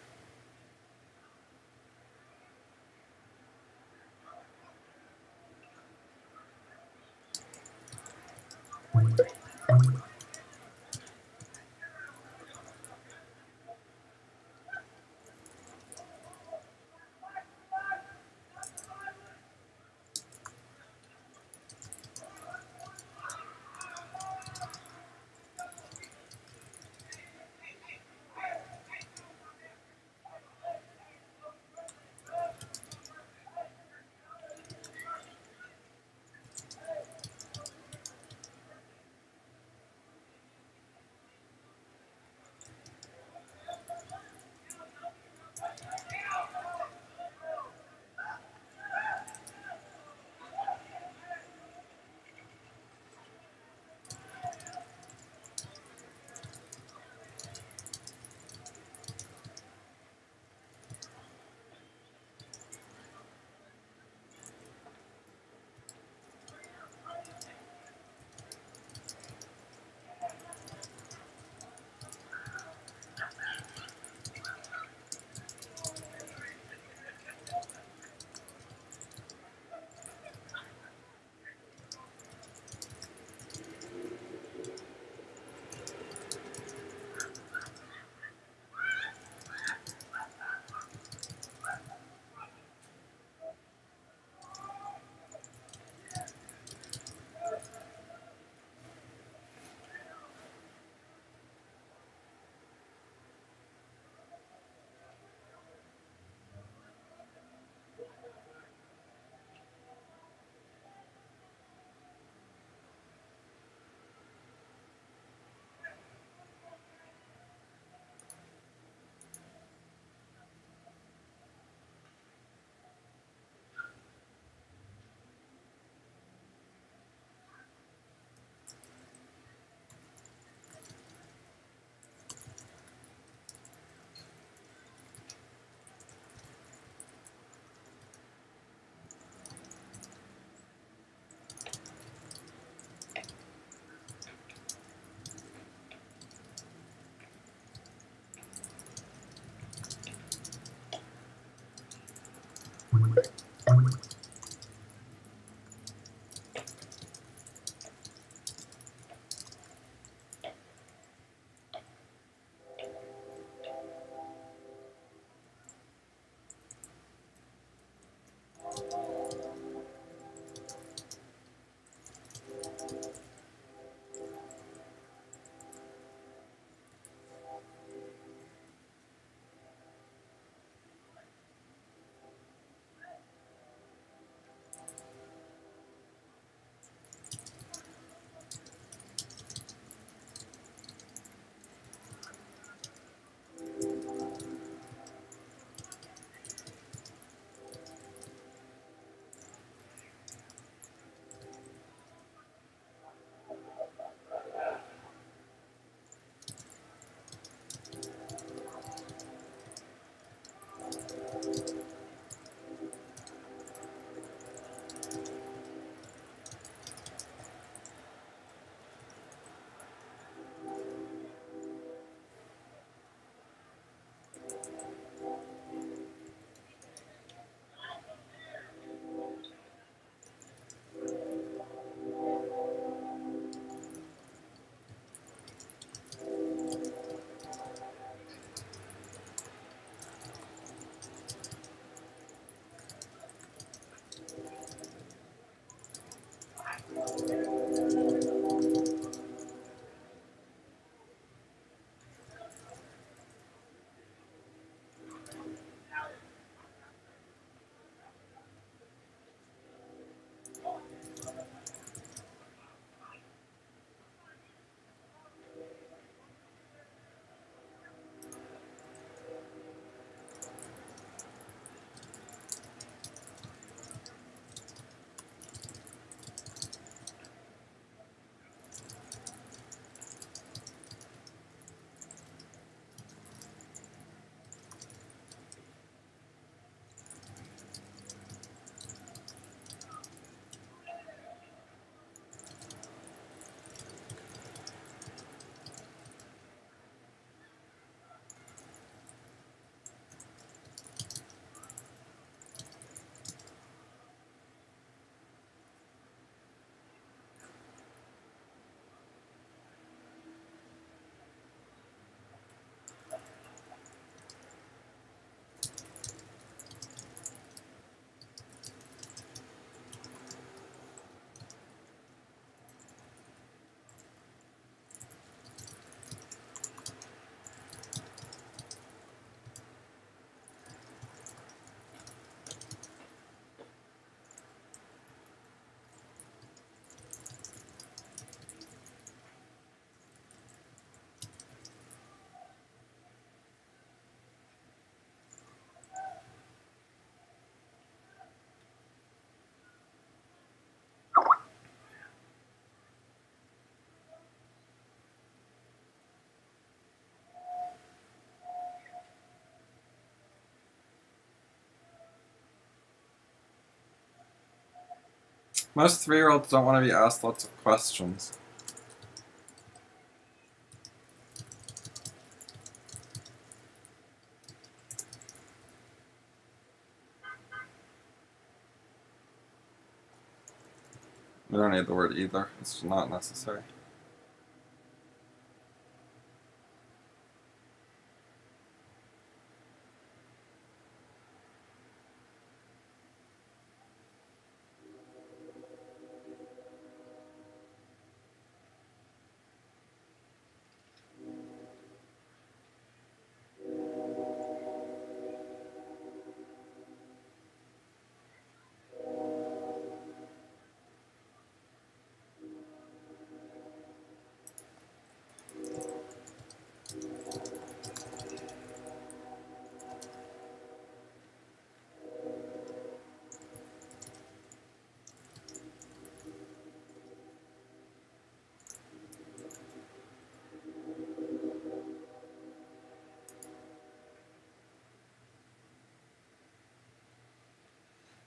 Most 3-year-olds don't want to be asked lots of questions. We don't need the word either. It's not necessary.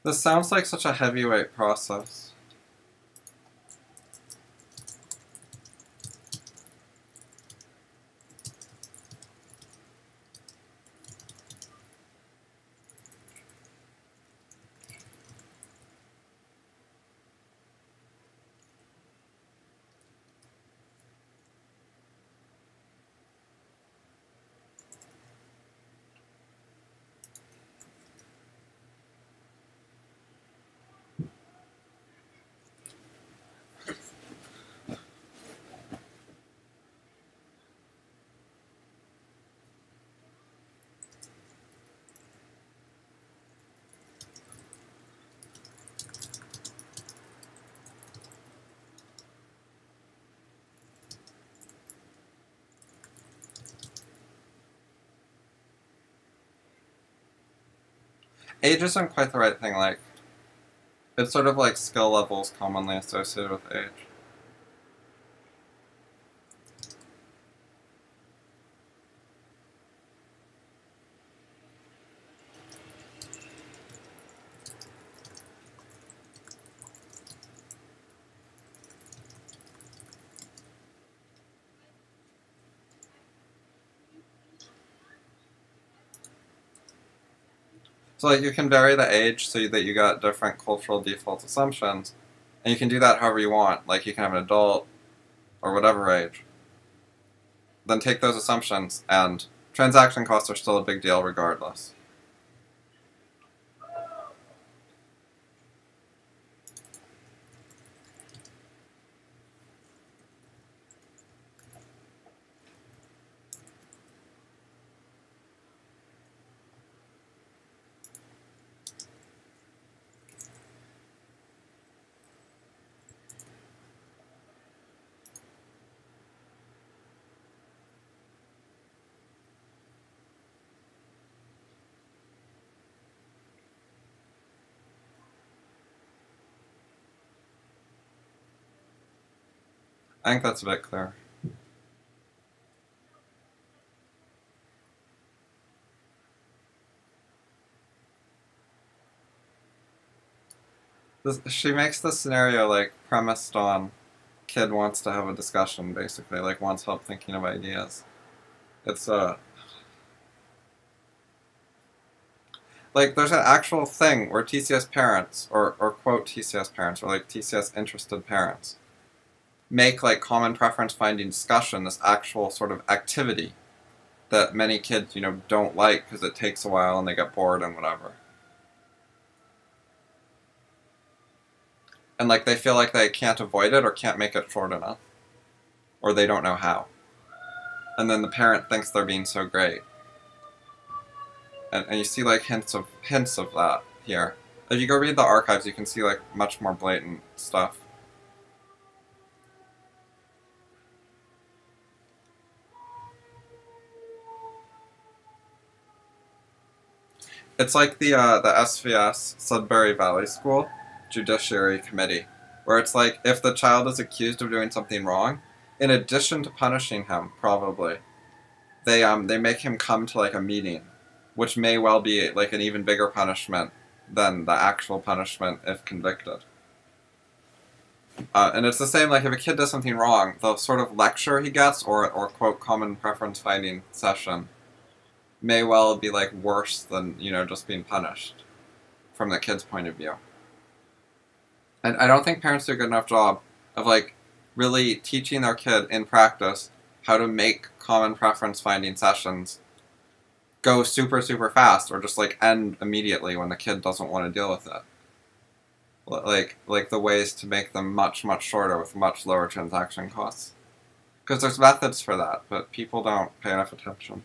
This sounds like such a heavyweight process. Age isn't quite the right thing, like, it's sort of like skill levels commonly associated with age. So like you can vary the age so that you got different cultural default assumptions, and you can do that however you want. Like you can have an adult or whatever age. Then take those assumptions, and transaction costs are still a big deal regardless. I think that's a bit clear. She makes the scenario like premised on kid wants to have a discussion, basically, like wants help thinking of ideas. It's like there's an actual thing where TCS parents, or quote TCS parents, or like TCS interested parents, make like common preference finding discussion this actual sort of activity that many kids, don't like because it takes a while and they get bored and whatever. And like they feel like they can't avoid it or can't make it short enough. Or they don't know how. And then the parent thinks they're being so great. And you see like hints of that here. If you go read the archives, you can see like much more blatant stuff. It's like the SVS, Sudbury Valley School, Judiciary Committee, where it's like if the child is accused of doing something wrong, in addition to punishing him, probably, they make him come to like a meeting, which may well be like an even bigger punishment than the actual punishment if convicted. And it's the same, like, if a kid does something wrong, the sort of lecture he gets, or quote, common preference finding session, may well be, like, worse than, you know, just being punished, from the kid's point of view. And I don't think parents do a good enough job of, like, really teaching their kid in practice how to make common preference finding sessions go super, super fast, or just, like, end immediately when the kid doesn't want to deal with it. Like the ways to make them much, much shorter with much lower transaction costs. Because there's methods for that, but people don't pay enough attention.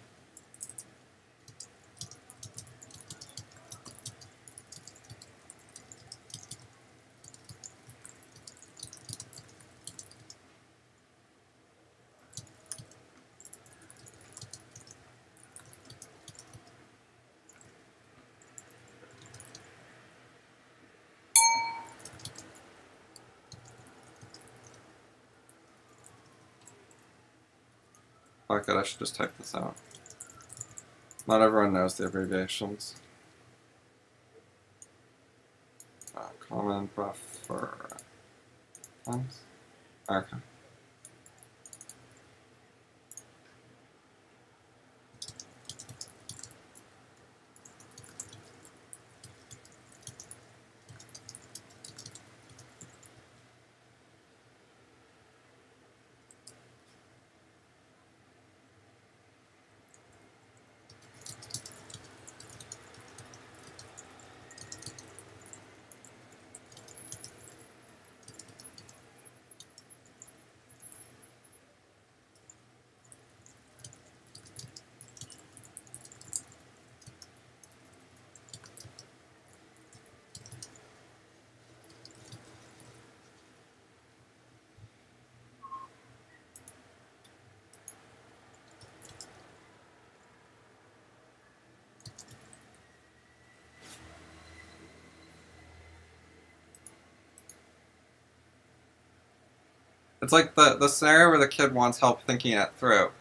Oh good, I should just type this out. Not everyone knows the abbreviations. Common preference. Okay. It's like the scenario where the kid wants help thinking it through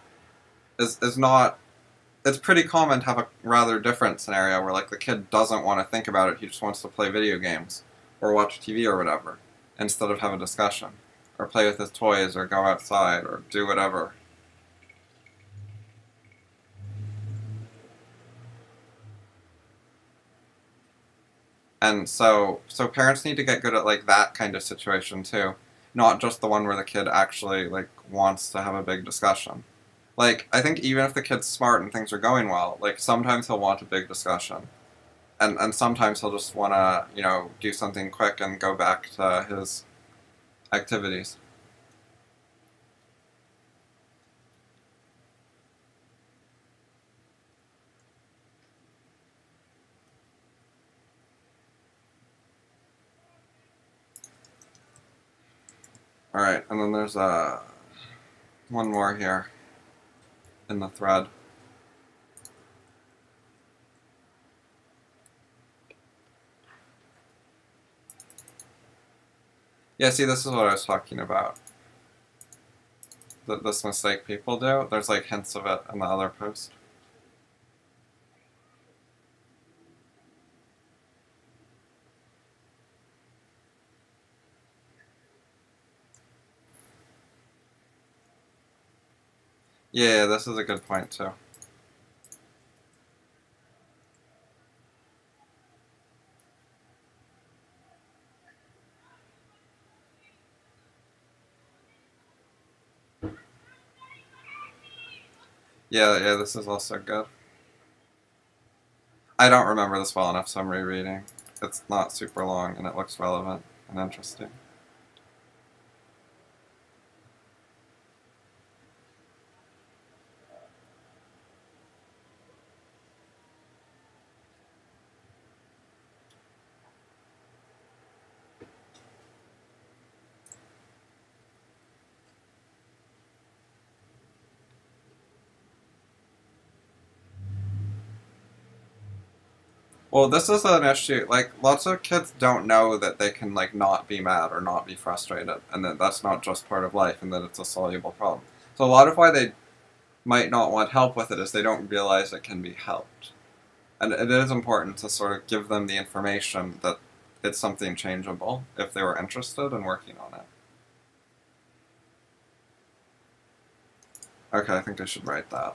is not. It's pretty common to have a rather different scenario where, like, the kid doesn't want to think about it, he just wants to play video games or watch TV or whatever instead of have a discussion or play with his toys or go outside or do whatever. And so parents need to get good at, like, that kind of situation too, not just the one where the kid actually, like, wants to have a big discussion. Like, I think even if the kid's smart and things are going well, like, sometimes he'll want a big discussion. And sometimes he'll just want to, you know, do something quick and go back to his activities. Alright, and then there's one more here in the thread. Yeah, see, this is what I was talking about. This mistake people do. There's, like, hints of it in the other post. Yeah, this is a good point too. Yeah, this is also good. I don't remember this well enough, so I'm rereading. It's not super long, and it looks relevant and interesting. Well, this is an issue. Like, lots of kids don't know that they can, like, not be mad or not be frustrated, and that that's not just part of life, and that it's a soluble problem. So a lot of why they might not want help with it is they don't realize it can be helped. And it is important to sort of give them the information that it's something changeable if they were interested in working on it. Okay, I think I should write that.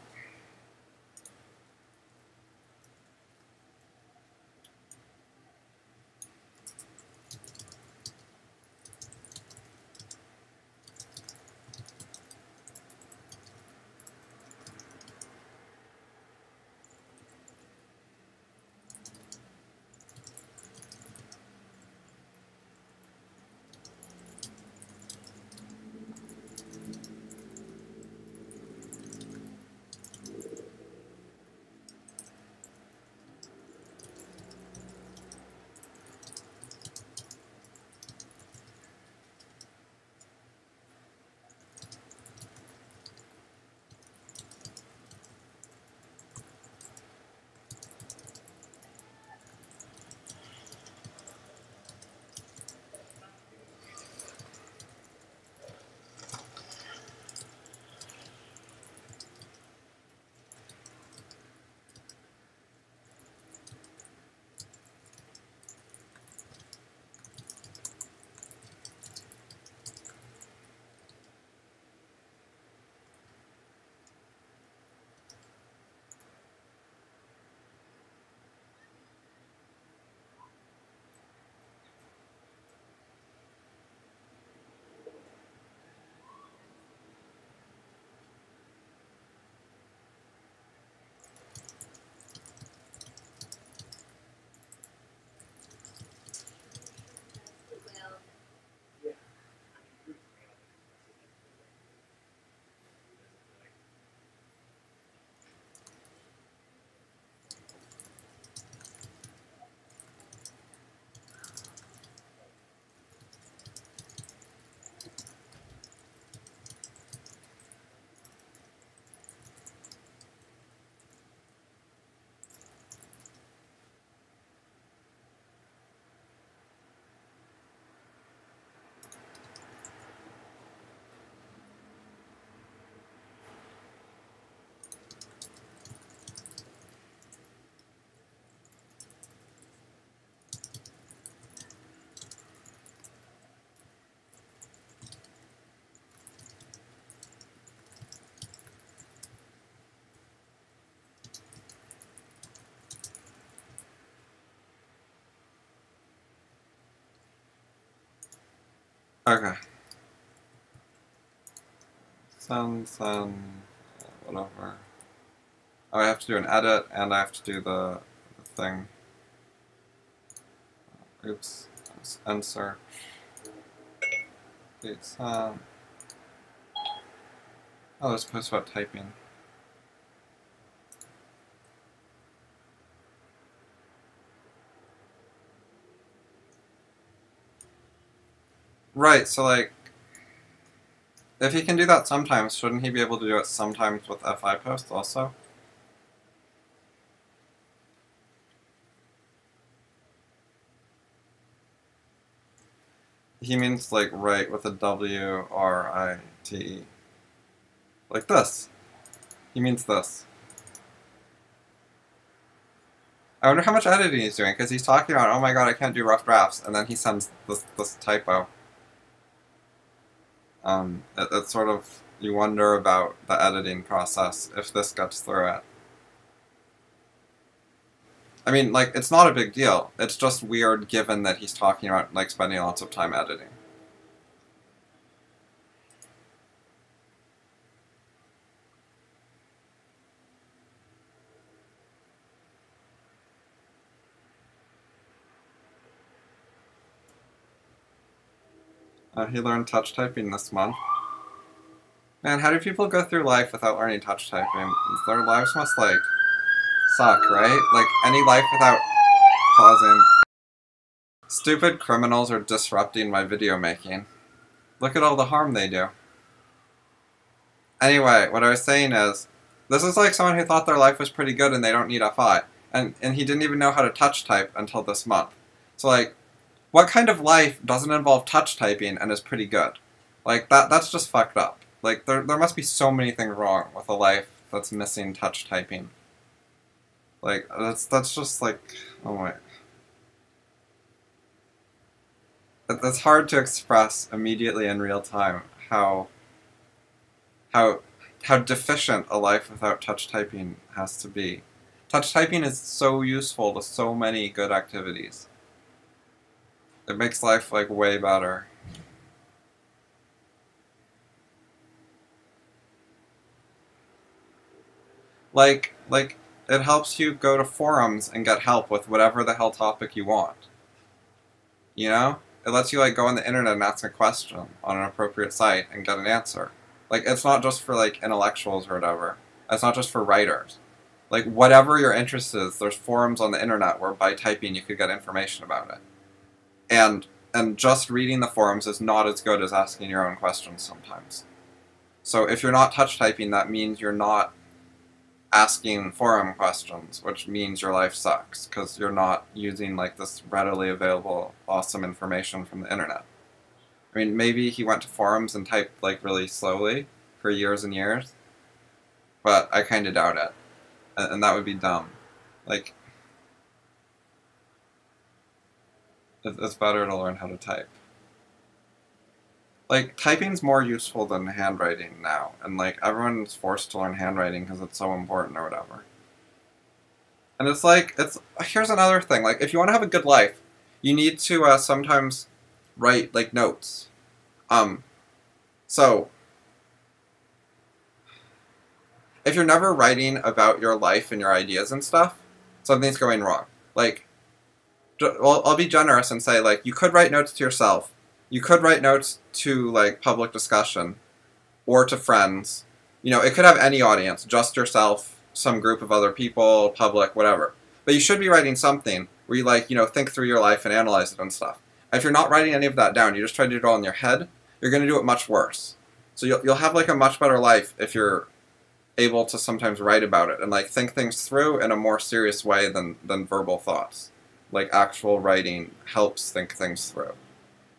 Okay. Send, whatever. Oh, I have to do an edit, and I have to do the thing. Oops. Insert. It's, oh, there's a post about typing. Right, so like, if he can do that sometimes, shouldn't he be able to do it sometimes with FI posts also? He means like write with a W-R-I-T-E. Like this. He means this. I wonder how much editing he's doing, because he's talking about, oh my god, I can't do rough drafts, and then he sends this typo. It's sort of, you wonder about the editing process, if this gets through it. I mean, like, it's not a big deal. It's just weird given that he's talking about, like, spending lots of time editing. He learned touch typing this month. Man, how do people go through life without learning touch typing? Their lives must, like, suck, right? Like, any life without pausing. Stupid criminals are disrupting my video making. Look at all the harm they do. Anyway, what I was saying is, this is like someone who thought their life was pretty good and they don't need FI. And he didn't even know how to touch type until this month. So, like, what kind of life doesn't involve touch typing and is pretty good? Like, that's just fucked up. Like, there must be so many things wrong with a life that's missing touch typing. Like, that's just like, oh my. It's hard to express immediately in real time how how deficient a life without touch typing has to be. Touch typing is so useful to so many good activities. It makes life, like, way better. Like, it helps you go to forums and get help with whatever the hell topic you want. You know? It lets you, like, go on the internet and ask a question on an appropriate site and get an answer. Like, it's not just for, like, intellectuals or whatever. It's not just for writers. Like, whatever your interest is, there's forums on the internet where by typing you could get information about it. And just reading the forums is not as good as asking your own questions sometimes. So if you're not touch typing, that means you're not asking forum questions, which means your life sucks, because you're not using, like, this readily available, awesome information from the internet. I mean, maybe he went to forums and typed, like, really slowly for years and years, but I kind of doubt it. And that would be dumb. Like, it's better to learn how to type. Like, typing's more useful than handwriting now, and, like, everyone's forced to learn handwriting because it's so important or whatever. And it's like, here's another thing, like, if you want to have a good life, you need to sometimes write, like, notes. So, if you're never writing about your life and your ideas and stuff, something's going wrong. Like, well, I'll be generous and say, like, you could write notes to yourself. You could write notes to, like, public discussion or to friends. You know, it could have any audience, just yourself, some group of other people, public, whatever. But you should be writing something where you, like, you know, think through your life and analyze it and stuff. And if you're not writing any of that down, you just try to do it all in your head, you're going to do it much worse. So you'll have, like, a much better life if you're able to sometimes write about it and, like, think things through in a more serious way than verbal thoughts. Like, actual writing helps think things through.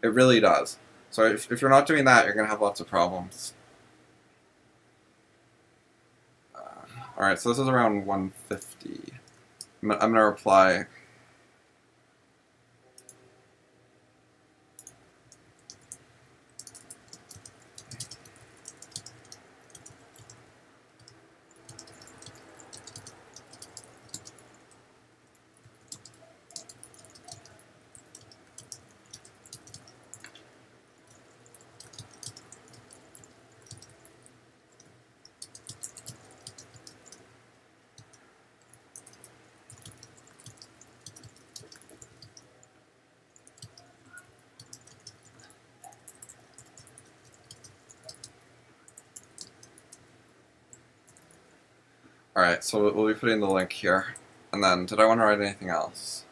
It really does. So if you're not doing that, you're going to have lots of problems. Alright, so this is around 150. I'm going to reply. Alright, so we'll be putting the link here. And then, did I want to write anything else?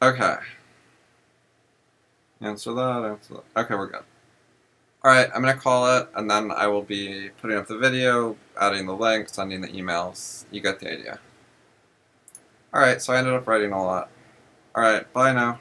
Okay. Answer that. Okay, we're good. Alright, I'm going to call it, and then I will be putting up the video, adding the link, sending the emails. You get the idea. Alright, so I ended up writing a lot. Alright, bye now.